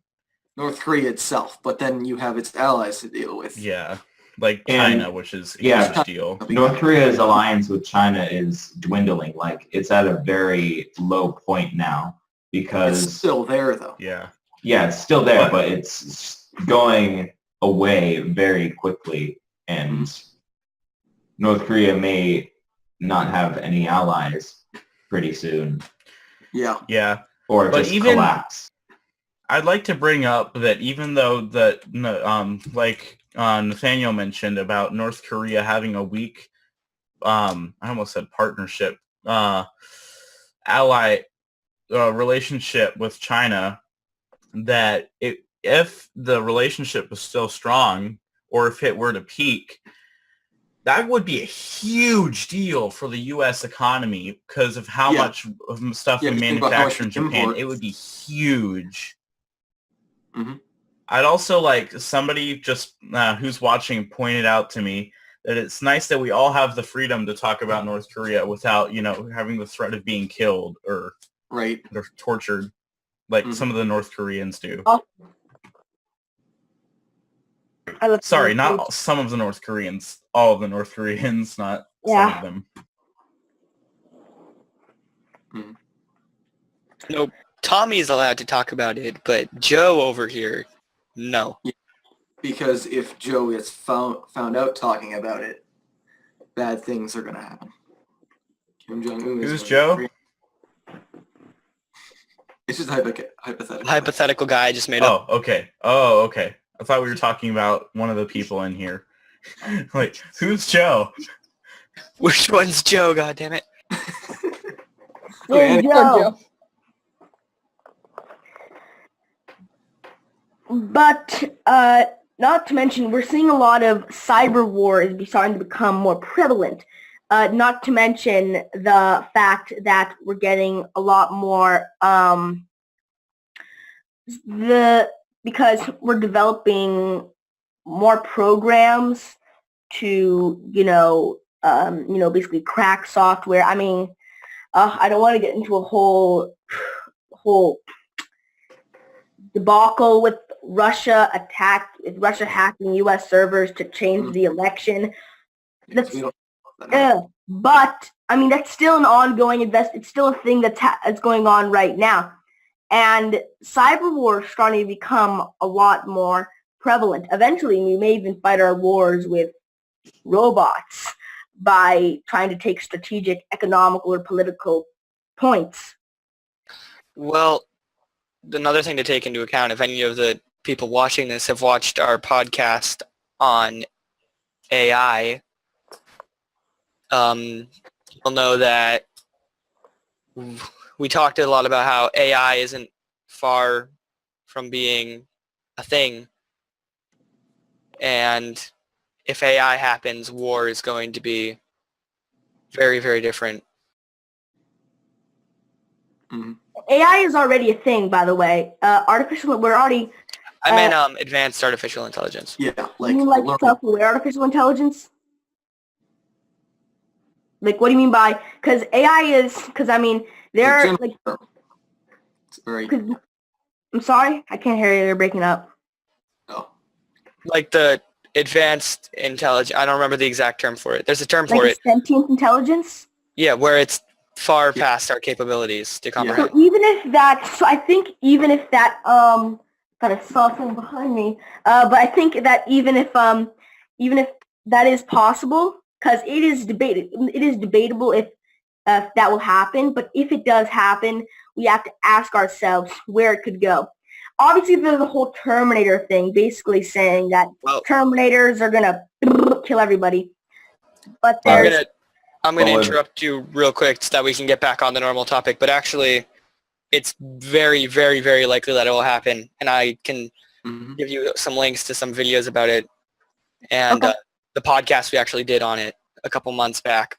North Korea itself, but then you have its allies to deal with. Yeah, like China, which is a huge deal. North Korea's alliance with China is dwindling. It's at a very low point now because... It's still there, though. Yeah. Yeah, it's still there, but it's going away very quickly. And North Korea may not have any allies pretty soon, Yeah. Yeah. or But just even- collapse. I'd like to bring up that even though that, like Nathaniel mentioned about North Korea having a weak, I almost said partnership, ally relationship with China, that if the relationship was still strong, or if it were to peak, that would be a huge deal for the U.S. economy because of how Yeah. much of stuff Yeah, we if you think about how much manufacture in we Japan. import. It would be huge. Mhm. I'd also like somebody just who's watching pointed out to me that it's nice that we all have the freedom to talk about North Korea without, having the threat of being killed or Right. tortured like Mhm. some of the North Koreans do. Oh. I love Sorry, North Korea. not some of the North Koreans. All of the North Koreans, not some Yeah. of them. No, Tommy's allowed to talk about it, but Joe over here, no. Because if Joe is found out talking about it, bad things are gonna happen. Kim Jong-un is Who's gonna Joe? be It's just hypothetical. Hypothetical guy I just made up. Oh, okay. Oh, okay. I thought we were talking about one of the people in here. Like, who's Joe? Which one's Joe, goddammit? Okay, Hey, Poor Joe. Joe. But not to mention, we're seeing a lot of cyber war is starting to become more prevalent. Not to mention the fact that we're getting a lot more because we're developing more programs to basically crack software. I mean, I don't want to get into a whole debacle with Russia hacking U.S. servers to change the election. Because we don't know that. But I mean, that's still an ongoing It's still a thing that's going on right now, and cyber war is starting to become a lot more prevalent. Eventually, we may even fight our wars with robots by trying to take strategic, economical, or political points. Well, another thing to take into account, if any of the people watching this have watched our podcast on AI, you'll know that we talked a lot about how AI isn't far from being a thing. And if AI happens, war is going to be very, very different. Mhm. AI is already a thing, by the way. We're already... I mean advanced artificial intelligence. Yeah, you mean like learn- self-aware artificial intelligence? Like, what do you mean by... Because AI is... Because, I mean, they're... general like, term. It's very... I'm sorry? I can't hear you. You're breaking up. Oh. Like the advanced intelligence, I don't remember the exact term for it. There's a term for Like it. sentient intelligence? Yeah, where it's far past our capabilities to comprehend. So even if that... So I think even if that... Kind of saw something behind me. But I think that even if that is possible, because it is debatable if that will happen. But if it does happen, we have to ask ourselves where it could go. Obviously, there's the whole Terminator thing, basically saying that Terminators are gonna kill everybody. But there's... I'm gonna interrupt you real quick so that we can get back on the normal topic. But actually, it's very, very, very likely that it will happen, and I can give you some links to some videos about it, and the podcast we actually did on it a couple months back.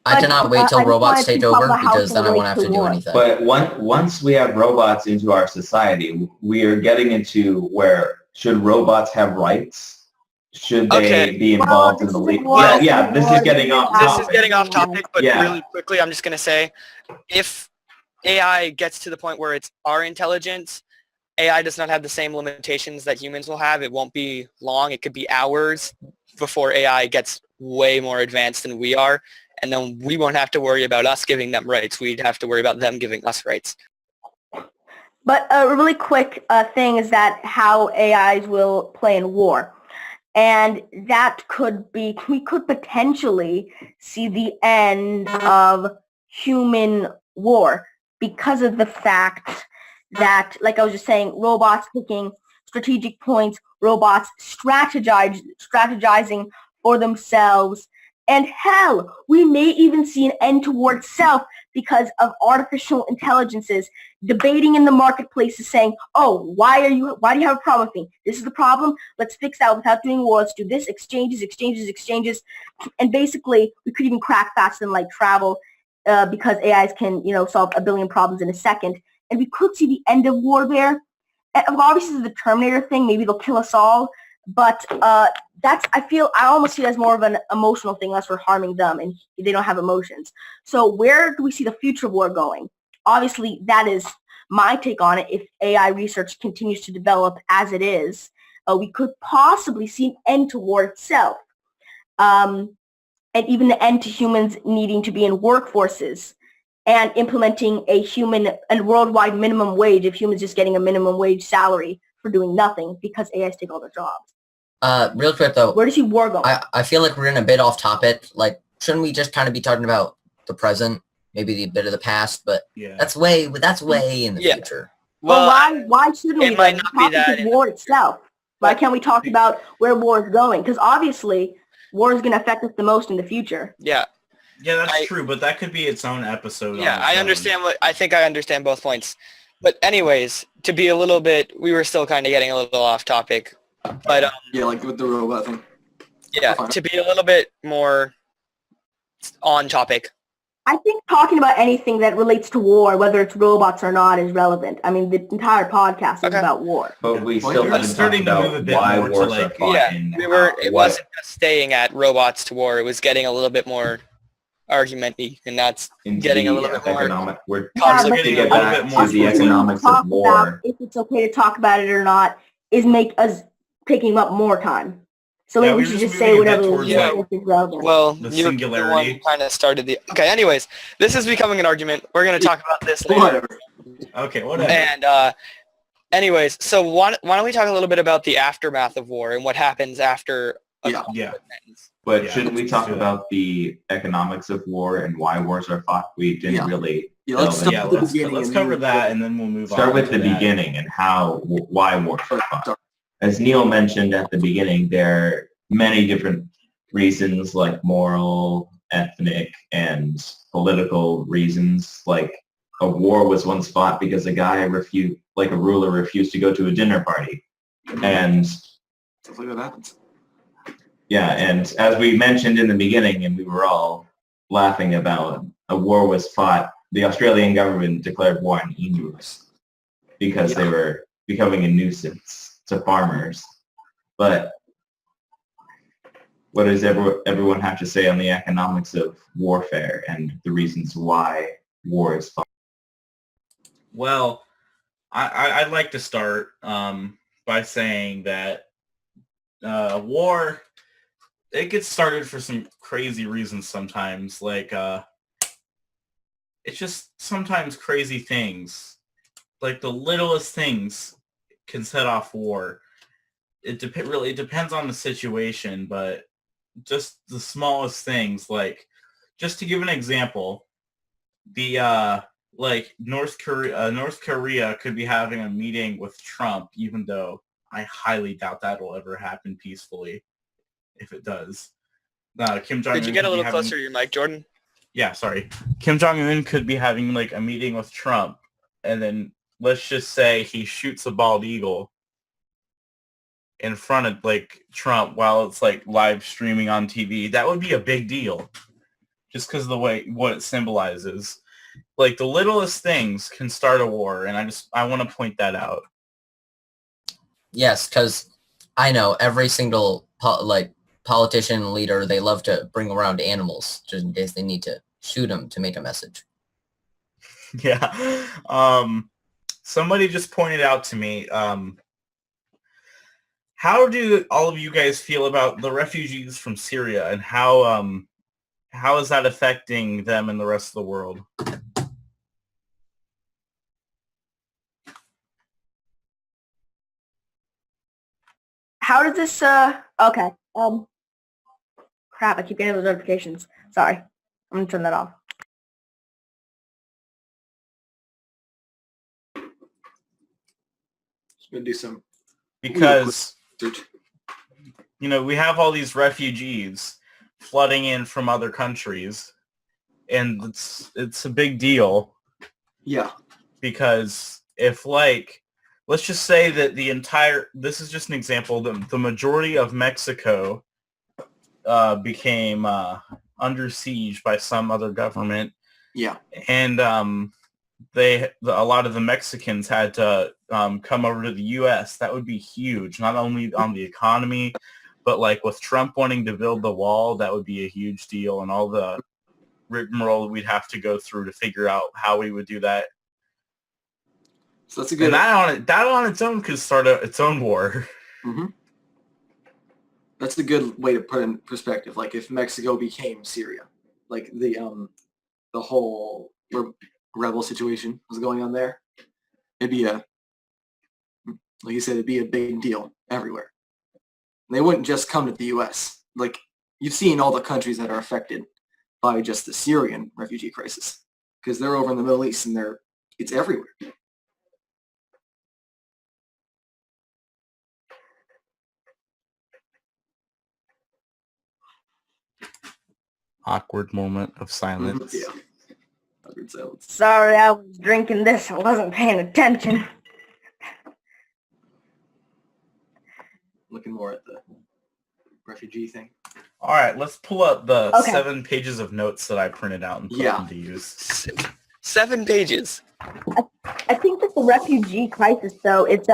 I cannot wait till robots take over because then I won't have to do anything. But once we have robots into our society, we are getting into where should robots have rights? Should they be involved in the legal? Yeah, this is getting off topic. This is getting off topic, but really quickly, I'm just going to say, if AI gets to the point where it's our intelligence, AI does not have the same limitations that humans will have. It won't be long. It could be hours before AI gets way more advanced than we are. And then we won't have to worry about us giving them rights. We'd have to worry about them giving us rights. But a really quick thing is that how AIs will play in war. And that could be, we could potentially see the end of human war because of the fact that, like I was just saying, robots picking strategic points, robots strategizing for themselves, and hell, we may even see an end towards self because of artificial intelligences debating in the marketplaces saying, oh, why do you have a problem with me? This is the problem. Let's fix that without doing war. Let's do this. Exchanges. And basically, we could even crack faster than light travel because AIs can, solve a billion problems in a second. And we could see the end of war there. And obviously, the Terminator thing, maybe they'll kill us all. But I almost see it as more of an emotional thing unless we're harming them and they don't have emotions. So where do we see the future war going? Obviously, that is my take on it. If AI research continues to develop as it is, we could possibly see an end to war itself. And even the end to humans needing to be in workforces and implementing a worldwide minimum wage if humans just getting a minimum wage salary for doing nothing because AIs take all their jobs. Real quick though. Where do you see war going? I feel like we're in a bit off topic. Like, shouldn't we just kind of be talking about the present, maybe a bit of the past? But that's way in the future. Well, why shouldn't we? It might not be that. War itself. Why can't we talk about where war is going? Because obviously, war is going to affect us the most in the future. Yeah. Yeah, that's true, but that could be its own episode. Yeah, I understand I think I understand both points. But anyways, to be a little bit, we were still kind of getting a little off topic. But yeah, like with the robot thing. Yeah, to be a little bit more on topic. I think talking about anything that relates to war, whether it's robots or not, is relevant. I mean, the entire podcast is about war. But we still haven't talked about why wars are fought. Yeah, it wasn't just staying at robots to war. It was getting a little bit more argument-y, and that's getting a little bit more economic. We're getting a little bit more to the economics of war. If it's okay to talk about it or not is make us taking up more time. So maybe we should just say whatever is relevant. Well, the you're singularity. the one kind of started the... Okay, anyways, this is becoming an argument. We're going to talk about this later. Whatever. Okay, whatever. And anyways, so why don't we talk a little bit about the aftermath of war and what happens after a conflict ends? But shouldn't we talk about the economics of war and why wars are fought? We didn't really... let's cover that, and then we'll move on. Start with the beginning and why wars are fought. As Neil mentioned at the beginning, there are many different reasons, like moral, ethnic, and political reasons. Like a war was once fought because a ruler refused to go to a dinner party. And stuff like that happens. Yeah, and as we mentioned in the beginning, and we were all laughing about, a war was fought. The Australian government declared war on emus because they were becoming a nuisance to farmers. But what does everyone have to say on the economics of warfare and the reasons why war is fought? Well, I'd like to start by saying that war, it gets started for some crazy reasons sometimes. Like, it's just sometimes crazy things. Like the littlest things can set off war. It really depends on the situation, but just the smallest things, like, just to give an example, the North Korea could be having a meeting with Trump, even though I highly doubt that'll ever happen peacefully. If it does, Kim Jong-un. Did you get a little closer to your mic, Jordan? Yeah, sorry. Kim Jong-un could be having like a meeting with Trump, and then let's just say he shoots a bald eagle in front of like Trump while it's like live streaming on TV. That would be a big deal, just because of the way what it symbolizes. Like the littlest things can start a war, and I want to point that out. Yes, because I know every single politician and leader, they love to bring around animals just in case they need to shoot them to make a message. Yeah. Somebody just pointed out to me, how do all of you guys feel about the refugees from Syria, and how is that affecting them and the rest of the world? how does this, okay. Crap, I keep getting those notifications. Sorry. I'm going to turn that off. Just going to do some Because, research. we have all these refugees flooding in from other countries, and it's a big deal. Yeah. Because if, let's just say that this is just an example, the majority of Mexico became under siege by some other government. Yeah. And a lot of the Mexicans had to come over to the U.S. That would be huge, not only on the economy, but with Trump wanting to build the wall, that would be a huge deal, and all the rigmarole we'd have to go through to figure out how we would do that. So that's a good. And that on its own could start its own war. Mm-hmm. That's a good way to put in perspective. Like if Mexico became Syria, like the whole rebel situation was going on there, it'd be like you said, it'd be a big deal everywhere. And they wouldn't just come to the U.S. Like you've seen all the countries that are affected by just the Syrian refugee crisis because they're over in the Middle East and it's everywhere. Awkward moment of silence. Yeah. Awkward silence. Sorry, I was drinking this. I wasn't paying attention. Looking more at the refugee thing. All right, let's pull up the Okay. 7 pages of notes that I printed out and put them to use. 7 pages. I think that the refugee crisis, though, it's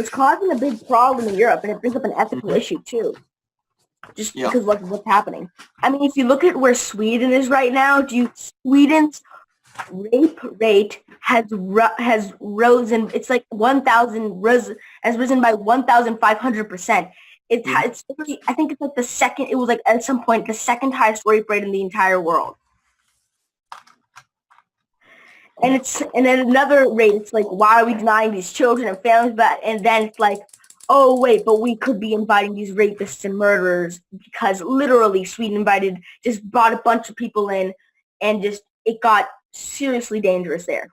causing a big problem in Europe, and it brings up an ethical issue too. Just because what's happening. I mean, if you look at where Sweden is right now, Sweden's rape rate has risen. It's like has risen by 1,500%. It's I think it's like the second. It was like at some point the second highest rape rate in the entire world. And then another rate. It's like, why are we denying these children and families that? And then it's like, oh wait, but we could be inviting these rapists and murderers because literally Sweden just brought a bunch of people in, and it got seriously dangerous there.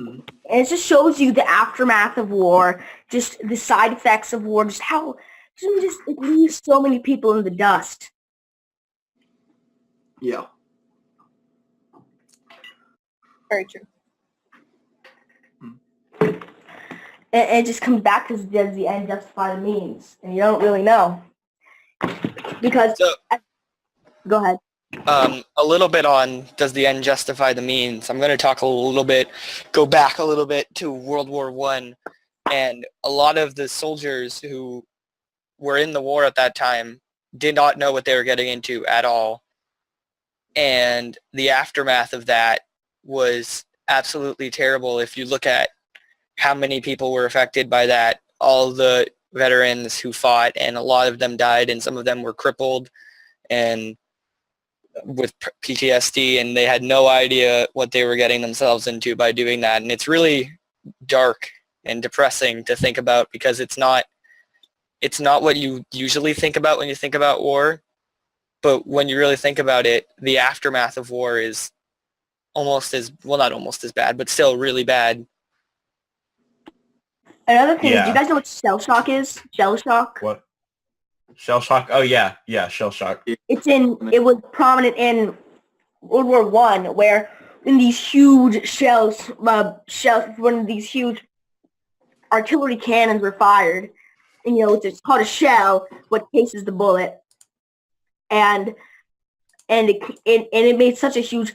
Mm-hmm. And it just shows you the aftermath of war, just the side effects of war, just how it leaves so many people in the dust. Yeah. Very true. And it just comes back to does the end justify the means? And you don't really know. Because... Go ahead. A little bit on does the end justify the means. I'm going to go back a little bit to World War I, and a lot of the soldiers who were in the war at that time did not know what they were getting into at all. And the aftermath of that was absolutely terrible. If you look at how many people were affected by that, all the veterans who fought, and a lot of them died, and some of them were crippled and with PTSD, and they had no idea what they were getting themselves into by doing that. And it's really dark and depressing to think about, because it's not what you usually think about when you think about war. But when you really think about it, the aftermath of war is not almost as bad, but still really bad. Another thing is, do you guys know what shell shock is? Shell shock? What? Shell shock? Oh, yeah. Yeah, shell shock. It was prominent in World War I, where in these huge shells, one of these huge artillery cannons were fired. And, it's called a shell, what cases the bullet. And it made such a huge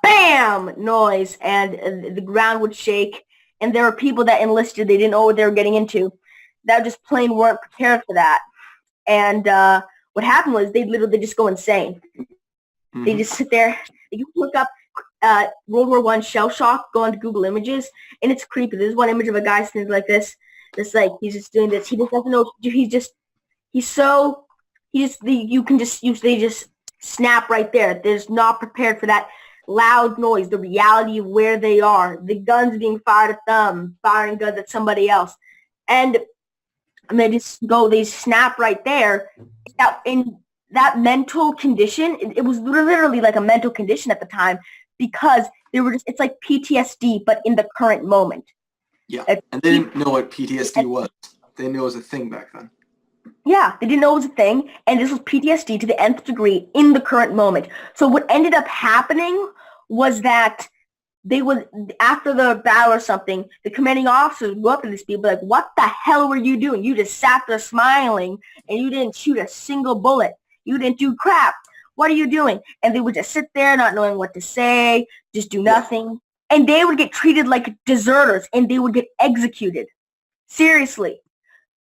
BAM noise, and the ground would shake. And there were people that enlisted, they didn't know what they were getting into. That just plain weren't prepared for that. And what happened was they just go insane. Mm-hmm. They just sit there. You look up World War I shell shock, go onto Google Images, and it's creepy. There's one image of a guy sitting like this. It's like he's just doing this. He just doesn't know. They just snap right there. They're just not prepared for that loud noise, the reality of where they are, the guns being fired at them, firing guns at somebody else. And and they snap right there. In that mental condition, it was literally like a mental condition at the time because it's like PTSD, but in the current moment. Yeah, and they didn't know what PTSD was. They didn't know it was a thing back then. Yeah, they didn't know it was a thing, and this was PTSD to the nth degree in the current moment. So what ended up happening was that they would, after the battle or something, the commanding officers would go up to these people like, what the hell were you doing? You just sat there smiling, and you didn't shoot a single bullet. You didn't do crap. What are you doing? And they would just sit there not knowing what to say, just do nothing. And they would get treated like deserters, and they would get executed. Seriously.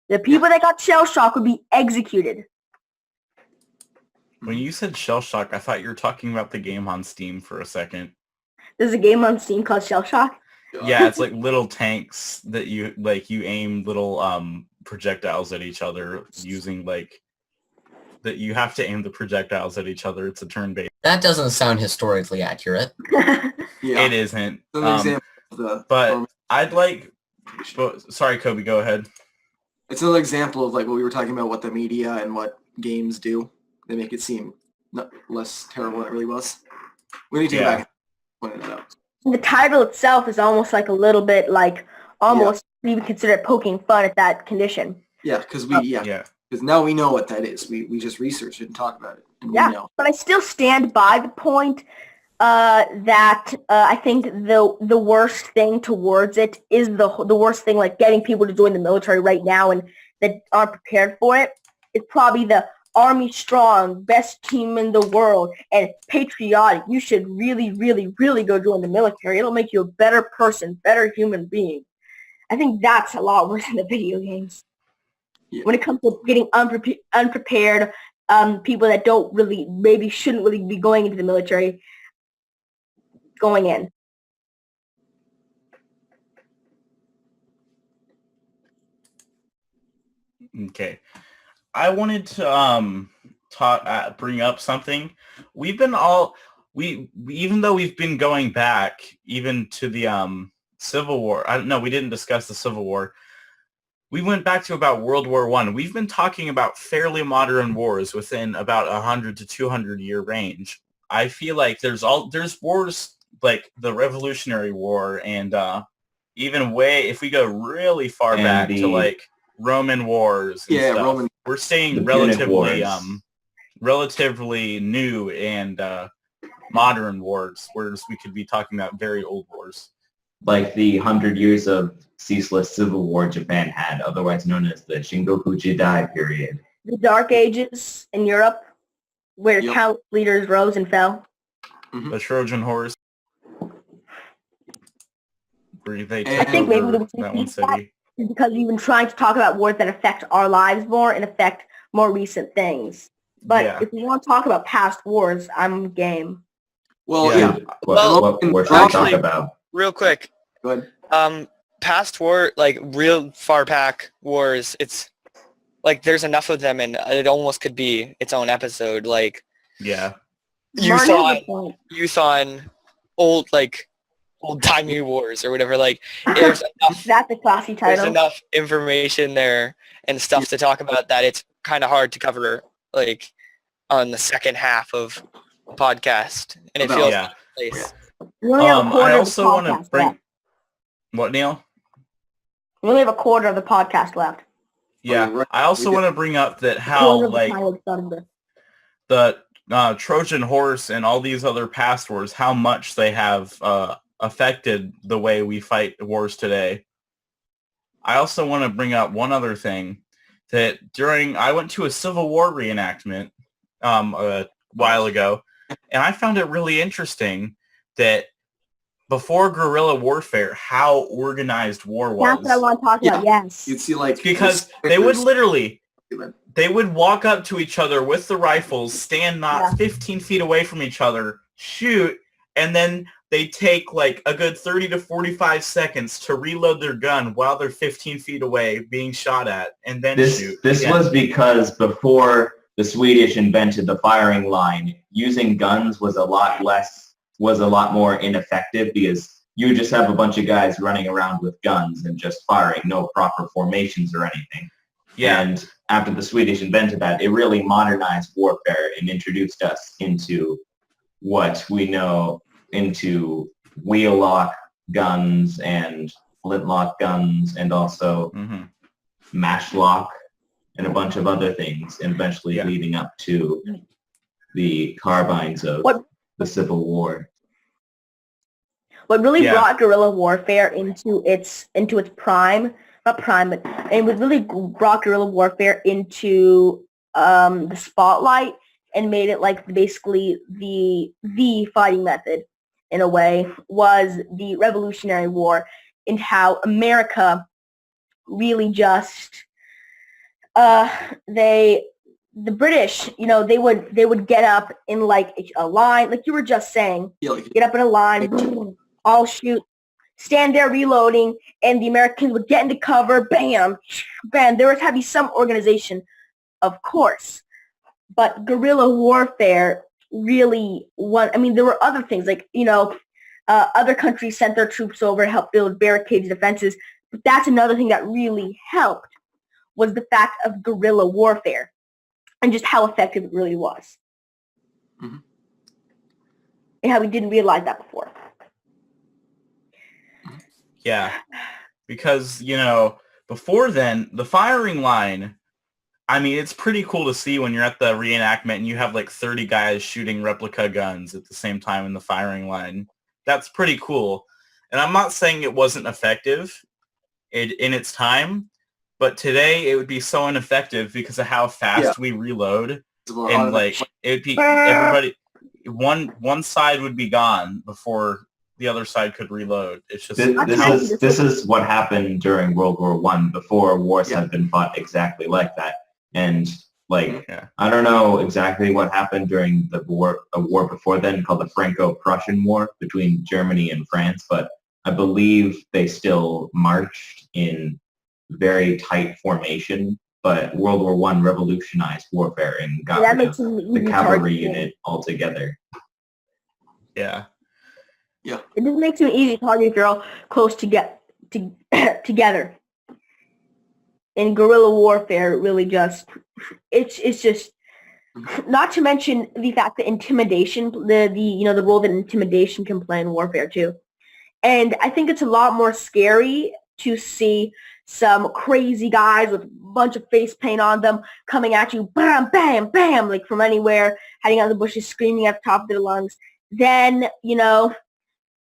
The people that got shell shock would be executed. When you said shell shock, I thought you were talking about the game on Steam for a second. There's a game on Steam called Shell Shock. Yeah, it's like little tanks that you aim little projectiles at each other using that you have to aim the projectiles at each other. It's a turn-based. That doesn't sound historically accurate. It isn't. But I'd like. Sorry, Kobe. Go ahead. It's another example of like what we were talking about, what the media and what games do. They make it seem less terrible than it really was. We need to go back and point it out. The title itself is almost like a little bit like almost even consider it poking fun at that condition. Yeah, because because now we know what that is. We just researched it and talk about it. And we know. But I still stand by the point that I think the worst thing towards it is the worst thing, like getting people to join the military right now and that aren't prepared for it. It's probably the Army strong, best team in the world, and patriotic. You should really, really, really go join the military. It'll make you a better person, better human being. I think that's a lot worse than the video games. Yeah. When it comes to getting unprepared, people that maybe shouldn't really be going into the military, going in. Okay. I wanted to bring up something. Even though we've been going back even to the Civil War. I don't know, we didn't discuss the Civil War. We went back to about World War I. We've been talking about fairly modern wars within about 100 to 200 year range. I feel like there's wars like the Revolutionary War and even if we go really far back to like Roman wars and stuff. We're staying relatively new and modern wars, whereas we could be talking about very old wars. Like the 100 years of ceaseless civil war Japan had, otherwise known as the Shingoku Jidai period. The Dark Ages in Europe, where countless leaders rose and fell. Mm-hmm. The Trojan Horse. Where they I think maybe that one city. Because we've been trying to talk about wars that affect our lives more and affect more recent things. But if you want to talk about past wars, I'm game. Well, what should we talk about? Real quick. Go ahead. Past war, like real far back wars, it's like there's enough of them and it almost could be its own episode. Like youth on old-timey wars or whatever. Like there's enough, that's a classy title. There's enough information there and stuff to talk about that it's kind of hard to cover like on the second half of a podcast, and it feels out of place. I also want to bring what, Neil? We only have a quarter of the podcast left. Yeah, I also want to bring up that how like the Trojan Horse and all these other past wars, how much they have affected the way we fight wars today. I also want to bring up one other thing that I went to a Civil War reenactment a while ago, and I found it really interesting that before guerrilla warfare, how organized war was. That's what I want to talk about, yes. You'd see like... Because they would walk up to each other with the rifles, stand not 15 feet away from each other, shoot, and then they take like a good 30 to 45 seconds to reload their gun while they're 15 feet away being shot at, and then shoot. This was because before the Swedish invented the firing line, using guns was a lot more ineffective because you would just have a bunch of guys running around with guns and just firing, no proper formations or anything. Yeah. And after the Swedish invented that, it really modernized warfare and introduced us into what we know, into wheel-lock guns and flintlock guns and also matchlock and a bunch of other things, and eventually leading up to the carbines of the Civil War. What really brought guerrilla warfare into its prime, not prime, but it was really brought guerrilla warfare into the spotlight and made it like basically the fighting method in a way, was the Revolutionary War, and how America really just the British, you know, they would get up in like a line, like you were just saying, get up in a line, all shoot, stand there reloading, and the Americans would get into cover, bam, bam. There was had to be some organization, of course, but guerrilla warfare really I mean, there were other things like, you know, other countries sent their troops over to help build barricades, defenses, but that's another thing that really helped, was the fact of guerrilla warfare and just how effective it really was. And how we didn't realize that before. Yeah, because, you know, before then, the firing line, I mean, it's pretty cool to see when you're at the reenactment and you have like 30 guys shooting replica guns at the same time in the firing line. That's pretty cool. And I'm not saying it wasn't effective in its time, but today it would be so ineffective because of how fast we reload. And like, it'd be everybody, one side would be gone before the other side could reload. It's just this is what happened during World War I, before wars had been fought exactly like that. And like, I don't know exactly what happened during a war before then called the Franco-Prussian War between Germany and France, but I believe they still marched in very tight formation. But World War I revolutionized warfare and got rid of the cavalry unit altogether. Yeah. It just makes you an easy target if you're all close together. In guerrilla warfare, really just, it's just, not to mention the fact that intimidation, the role that intimidation can play in warfare too. And I think it's a lot more scary to see some crazy guys with a bunch of face paint on them coming at you, bam, bam, bam, like from anywhere, hiding out in the bushes, screaming at the top of their lungs. Then, you know,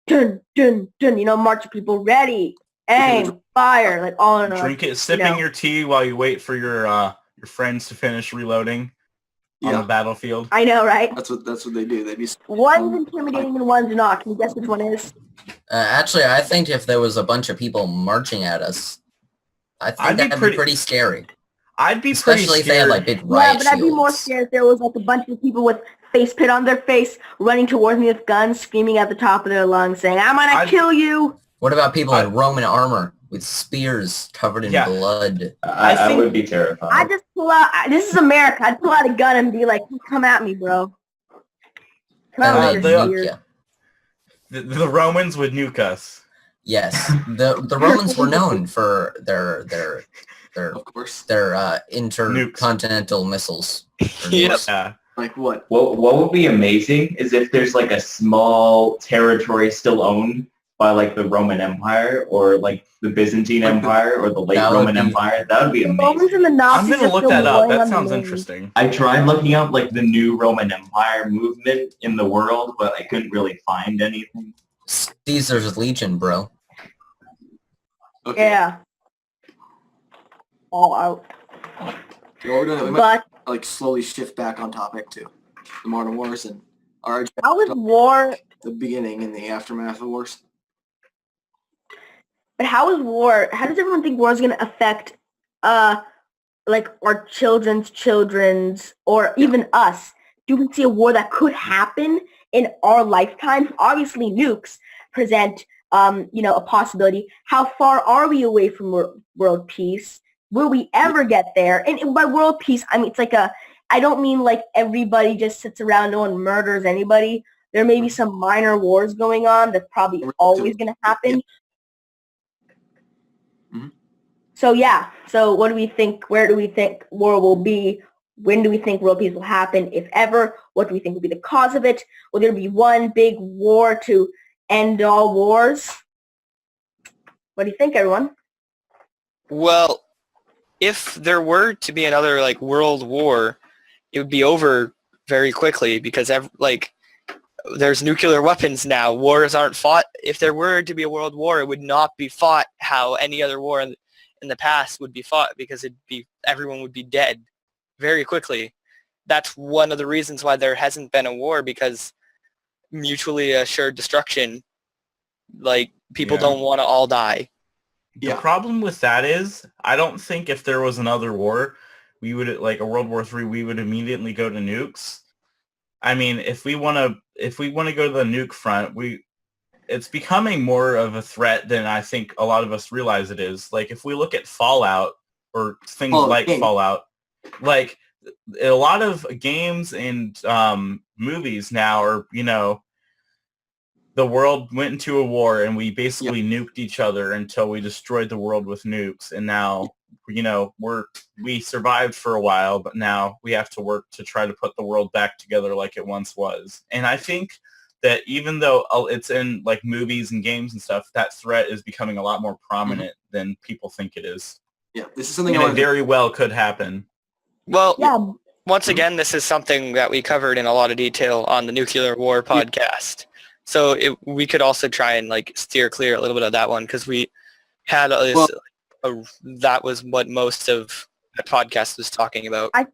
dun, dun, dun, you know, march of people ready, aim, fire, like all in a drink it, sipping your tea while you wait for your friends to finish reloading on the battlefield. I know, right? That's what they do. They be one's intimidating and one's not. Can you guess which one is? Actually, I think if there was a bunch of people marching at us, I think that'd be pretty scary. I'd be especially pretty if they had like big Yeah, riot but I'd be more shields. scared if there was like a bunch of people with face paint on their face running towards me with guns, screaming at the top of their lungs, saying, "I'm gonna kill you." What about people in Roman armor with spears covered in blood? I would be terrified. I just pull out. This is America. I'd pull out a gun and be like, "Come at me, bro." Come at me with your spear. The Romans would nuke us. Yes, the Romans were known for their intercontinental missiles. Yeah. Like what? What would be amazing is if there's like a small territory still owned by like the Roman Empire or like the Byzantine Empire or the late Roman Empire. That would be amazing. Romans and the Nazis I'm gonna look that up. That sounds interesting. I tried looking up like the new Roman Empire movement in the world, but I couldn't really find anything. Caesar's Legion, bro. Okay. Yeah. All out. You know what we're doing? We might like slowly shift back on topic to the modern wars and our how was war the beginning and the aftermath of wars. But how is war? How does everyone think war is going to affect, like our children's, or even us? Do we see a war that could happen in our lifetime? Obviously, nukes present, a possibility. How far are we away from world peace? Will we ever get there? And by world peace, I mean it's like I don't mean like everybody just sits around, no one murders anybody. There may be some minor wars going on. That's probably always going to happen. So yeah, so what do we think? Where do we think war will be? When do we think world peace will happen, if ever? What do we think will be the cause of it? Will there be one big war to end all wars? What do you think, everyone? Well, if there were to be another like world war, it would be over very quickly because there's nuclear weapons now. Wars aren't fought. If there were to be a world war, it would not be fought how any other war in the past would be fought because everyone would be dead very quickly. That's one of the reasons why there hasn't been a war, because mutually assured destruction, like people Yeah. don't want to all die. The problem with that is, I don't think if there was another war, we would, like a World War III, we would immediately go to nukes. I mean, if we want to go to the nuke front, it's becoming more of a threat than I think a lot of us realize it is. Like if we look at Fallout or things like Fallout, like a lot of games and movies now are, the world went into a war and we basically nuked each other until we destroyed the world with nukes. And now, we survived for a while, but now we have to work to try to put the world back together like it once was. And I think that even though it's in like movies and games and stuff, that threat is becoming a lot more prominent than people think it is. Yeah, this is something and it very well could happen. Well, once again, this is something that we covered in a lot of detail on the Nuclear War podcast. So we could also try and like steer clear a little bit of that one because we had that was what most of the podcast was talking about. I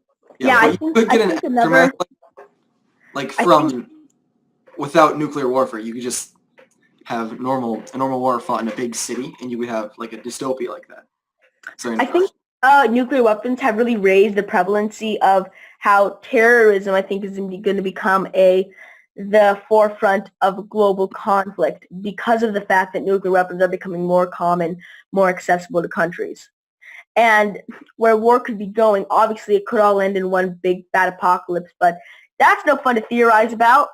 think another without nuclear warfare, you could just have a normal war fought in a big city, and you would have like a dystopia like that. I think nuclear weapons have really raised the prevalency of how terrorism, I think, is going to become the forefront of global conflict because of the fact that nuclear weapons are becoming more common, more accessible to countries. And where war could be going, obviously it could all end in one big bad apocalypse, but that's no fun to theorize about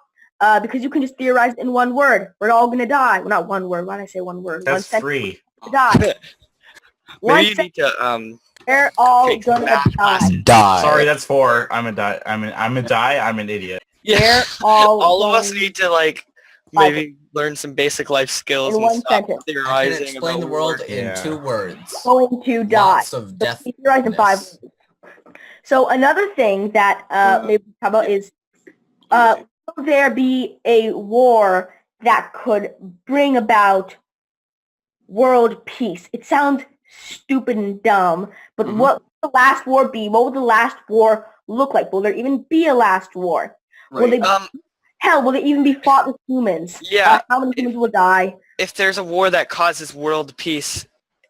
because you can just theorize in one word. We're all going to die. Well, not one word. Why did I say one word? That's three. Die. Maybe you need to they're all gonna die. Sorry, that's four. I'm a die. I'm an idiot. Yeah, all of us need to maybe learn some basic life skills in and one stop sentence. theorizing. I can explain the world in 2 words. Going to die. Lots of death. Theorize in 5 words. So another thing that maybe we talk about is will there be a war that could bring about world peace? It sounds stupid and dumb, but what will the last war be? What will the last war look like? Will there even be a last war? Right. Will it even be fought with humans? Yeah. How many humans will die? If there's a war that causes world peace,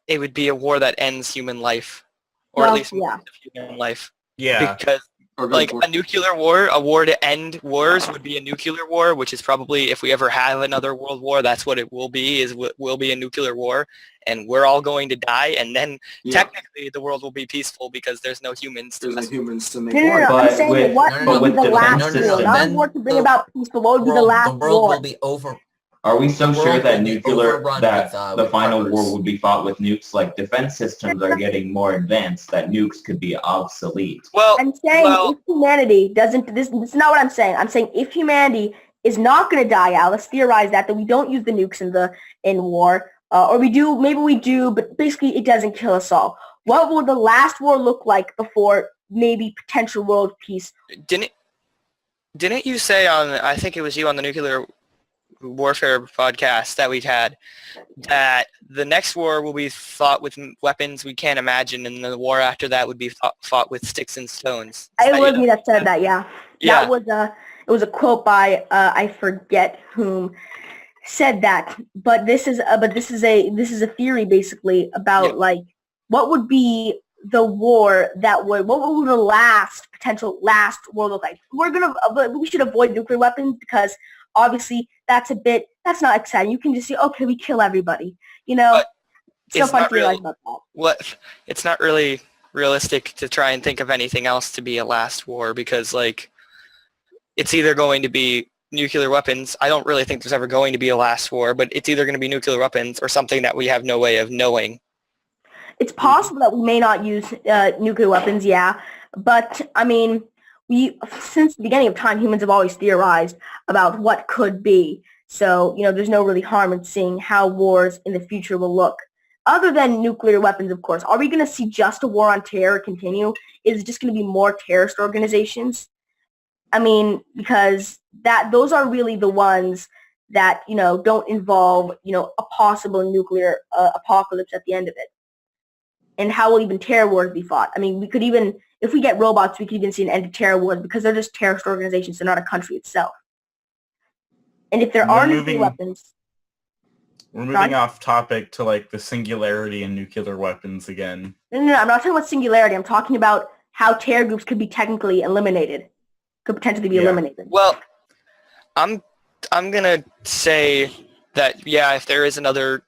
it would be a war that ends human life, or at least most of human life. Yeah. Because a nuclear war, a war to end wars would be a nuclear war, which is probably, if we ever have another world war, that's what it will be, will be a nuclear war, and we're all going to die, and then technically the world will be peaceful because there's no humans to mess with. make war. war. I'm saying what will be the last war? Not a war to bring about peace, but what would be the last war? The world will be over. Are we so sure that the with final peppers. war would be fought with nukes? Like defense systems are getting more advanced that nukes could be obsolete. Well, I'm saying if humanity doesn't, this is not what I'm saying. I'm saying if humanity is not going to die out, let's theorize that we don't use the nukes in war, or we do, maybe we do, but basically it doesn't kill us all. What will the last war look like before maybe potential world peace? Didn't you say I think it was you on the Nuclear Warfare podcast that we've had, that the next war will be fought with weapons we can't imagine, and the war after that would be fought with sticks and stones? It was me that said that, yeah. Yeah. It was a quote by I forget whom said that, but this is a theory basically about what would be the war what would the potential last war look like? We should avoid nuclear weapons because obviously that's not exciting. You can just say, okay, we kill everybody. It's not really realistic to try and think of anything else to be a last war because it's either going to be nuclear weapons. I don't really think there's ever going to be a last war, but it's either going to be nuclear weapons or something that we have no way of knowing. It's possible that we may not use nuclear weapons, yeah, but I mean, since the beginning of time, humans have always theorized about what could be. So, there's no really harm in seeing how wars in the future will look. Other than nuclear weapons, of course, are we going to see just a war on terror continue? Is it just going to be more terrorist organizations? I mean, because those are really the ones that, don't involve, a possible nuclear apocalypse at the end of it. And how will even terror wars be fought? I mean, we could even, if we get robots, we could even see an end to terror wars because they're just terrorist organizations. They're not a country itself. And if there are nuclear weapons... We're moving off topic to like the singularity in nuclear weapons again. No, I'm not talking about singularity. I'm talking about how terror groups could be technically eliminated. Could potentially be eliminated. Well, I'm gonna say that if there is another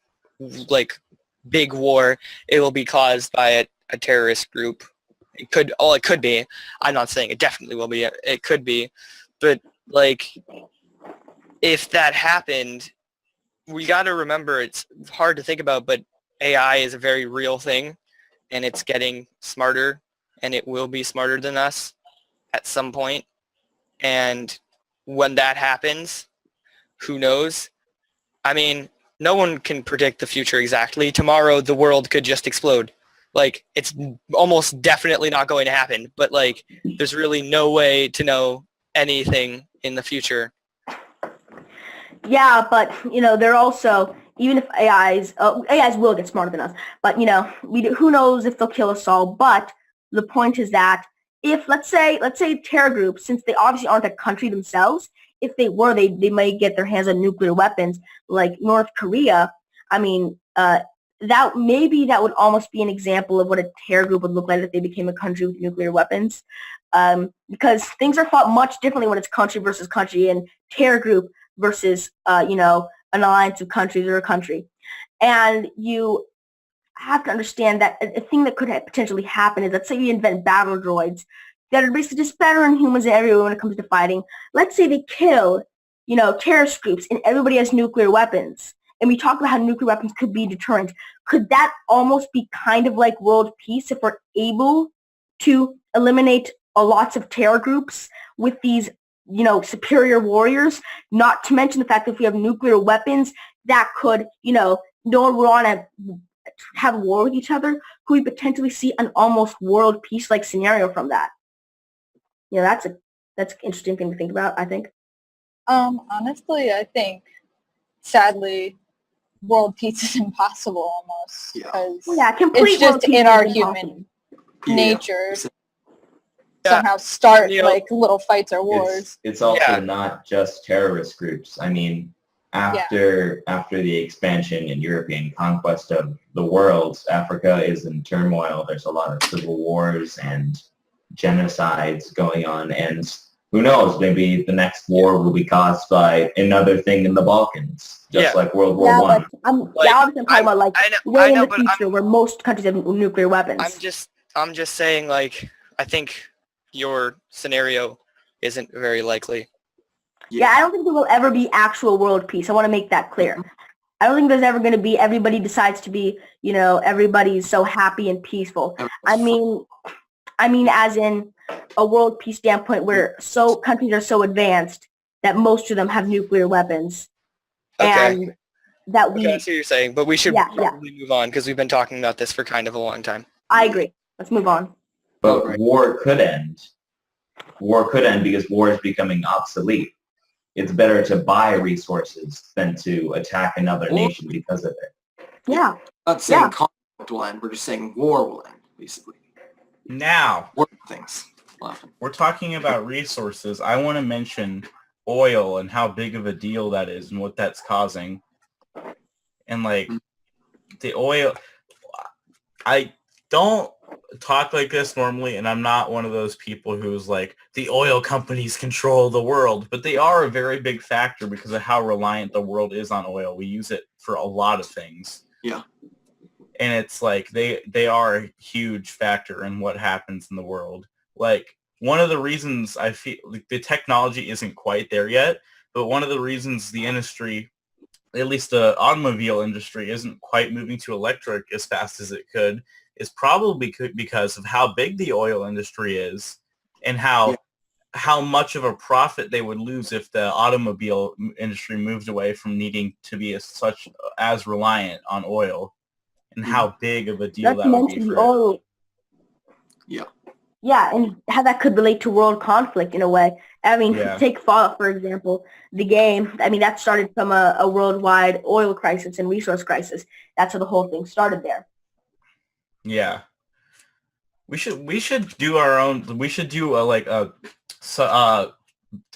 like big war, it will be caused by a terrorist group. It could be. I'm not saying it definitely will be. It could be, but like if that happened, we got to remember it's hard to think about, but AI is a very real thing, and it's getting smarter, and it will be smarter than us at some point. And when that happens, who knows? I mean, no one can predict the future exactly. Tomorrow, the world could just explode. Like, it's almost definitely not going to happen, but like, there's really no way to know anything in the future. Yeah, but, they're also, even if AIs will get smarter than us, but, who knows if they'll kill us all. But the point is that if, let's say terror groups, since they obviously aren't a country themselves, if they were, they might get their hands on nuclear weapons, like North Korea. I mean, that would almost be an example of what a terror group would look like if they became a country with nuclear weapons. Because things are fought much differently when it's country versus country and terror group versus, an alliance of countries or a country. And you have to understand that a thing that could potentially happen is, let's say we invent battle droids that are basically just better than humans and everyone when it comes to fighting. Let's say they kill, terrorist groups and everybody has nuclear weapons. And we talk about how nuclear weapons could be deterrent. Could that almost be kind of like world peace if we're able to eliminate lots of terror groups with these superior warriors, not to mention the fact that if we have nuclear weapons that could, no one would want to have a war with each other, could we potentially see an almost world peace-like scenario from that? That's an interesting thing to think about, I think. Honestly, I think, sadly, world peace is impossible almost. Complete it's just in our human nature. Somehow start like little fights or wars. It's also not just terrorist groups. I mean, after the expansion and European conquest of the world, Africa is in turmoil. There's a lot of civil wars and genocides going on, and who knows, maybe the next war will be caused by another thing in the Balkans, just like World War One. I'm talking about like way in the future where most countries have nuclear weapons. I'm just saying, like, I think your scenario isn't very likely. Yeah, I don't think there will ever be actual world peace. I want to make that clear. I don't think there's ever going to be everybody decides to be, everybody's so happy and peaceful. I mean, as in a world peace standpoint where countries are so advanced that most of them have nuclear weapons. Okay. And that I see what you're saying, but we should probably move on because we've been talking about this for kind of a long time. I agree. Let's move on. But war could end. War could end because war is becoming obsolete. It's better to buy resources than to attack another nation because of it. Yeah. Not saying conflict will end. We're just saying war will end, basically. Now, things. We're talking about resources. I want to mention oil and how big of a deal that is and what that's causing. And like the oil, I don't talk like this normally, and I'm not one of those people who's like, the oil companies control the world, but they are a very big factor because of how reliant the world is on oil. We use it for a lot of things. Yeah. And it's like they are a huge factor in what happens in the world. Like, one of the reasons I feel like the technology isn't quite there yet, but one of the reasons the industry, at least the automobile industry, isn't quite moving to electric as fast as it could is probably because of how big the oil industry is and how much of a profit they would lose if the automobile industry moved away from needing to be as reliant on oil, and how big of a deal Not that to would be mention the for it. oil. Yeah. Yeah, and how that could relate to world conflict in a way. I mean, Yeah. take Fallout, for example. The game, I mean, that started from a worldwide oil crisis and resource crisis. That's how the whole thing started there. Yeah. We should do our own. We should do a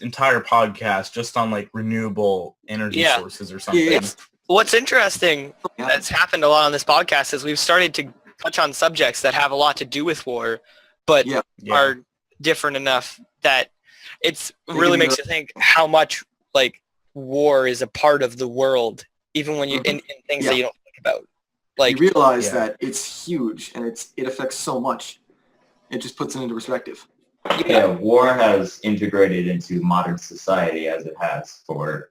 entire podcast just on like renewable energy Yeah. sources or something. Yeah. What's interesting that's happened a lot on this podcast is we've started to touch on subjects that have a lot to do with war, but are different enough that it's really makes you think how much like war is a part of the world, even when you in things that you don't think about. Like you realize that it's huge and it affects so much. It just puts it into perspective. Yeah, war has integrated into modern society as it has for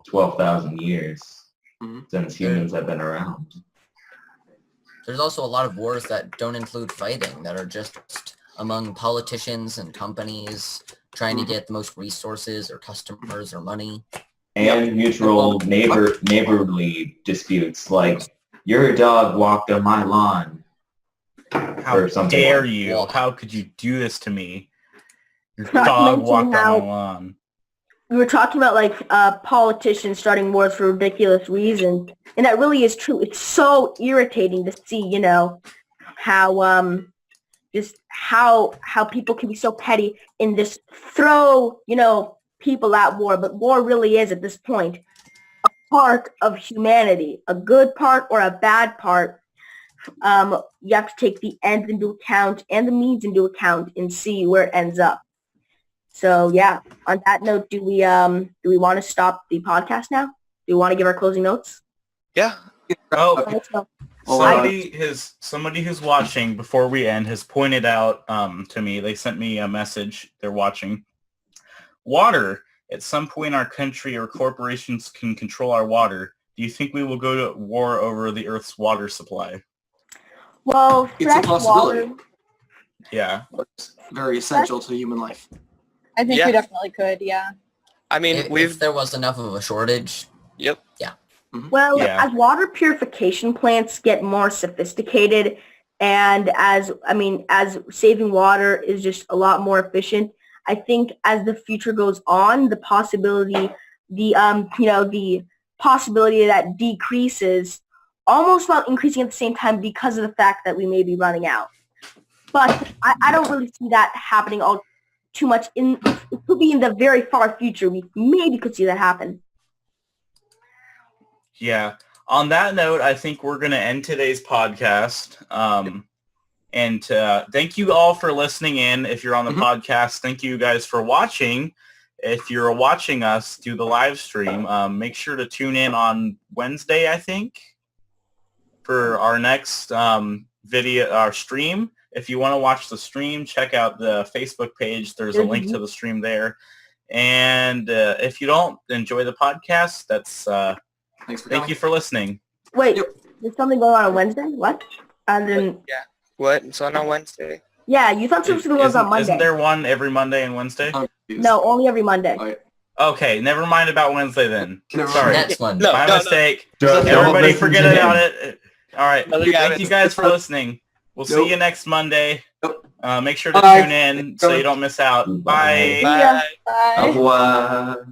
12,000 years since humans have been around. There's also a lot of wars that don't include fighting, that are just among politicians and companies trying to get the most resources or customers or money. And mutual neighborly disputes, like your dog walked on my lawn. How something dare like you? that. How could you do this to me? Your Not to dog mention walked on how- my lawn. We were talking about like politicians starting wars for ridiculous reasons, and that really is true. It's so irritating to see, you know, how just how people can be so petty and just throw, you know, people at war. But war really is at this point a part of humanity, a good part or a bad part. You have to take the ends into account and the means into account and see where it ends up. So yeah, on that note, do we want to stop the podcast now? Do we want to give our closing notes? Yeah. Oh, Let's go. somebody who's watching before we end has pointed out to me. They sent me a message. They're watching. Water. At some point, our country or corporations can control our water. Do you think we will go to war over the Earth's water supply? Well, It's a fresh possibility. water. Yeah. It's very essential to human life. I think Yeah. we definitely could, yeah. I mean, If there was enough of a shortage, Yep. yeah. Well, Yeah. as water purification plants get more sophisticated, and as saving water is just a lot more efficient, I think as the future goes on, the possibility that decreases almost while increasing at the same time because of the fact that we may be running out. But I don't really see that happening all too much. It could be in the very far future. We maybe could see that happen. Yeah. On that note, I think we're going to end today's podcast. And thank you all for listening in. If you're on the podcast, thank you guys for watching. If you're watching us do the live stream, make sure to tune in on Wednesday, I think, for our next our stream. If you want to watch the stream, check out the Facebook page. There's a link to the stream there. And if you don't enjoy the podcast, that's thank you for listening. Wait, there's something going on Wednesday? What? And then What? It's on Wednesday. yeah, you thought something was on Monday. Isn't there one every Monday and Wednesday? No, only every Monday. Okay, never mind about Wednesday then. Sorry. Next one. My mistake. Don't Everybody listen forget to him. about it. All right. Other guy Thank you guys for listening. We'll see Nope. you next Monday. Make sure to Bye. tune in so you don't miss out. Bye. See ya. Bye. Au revoir.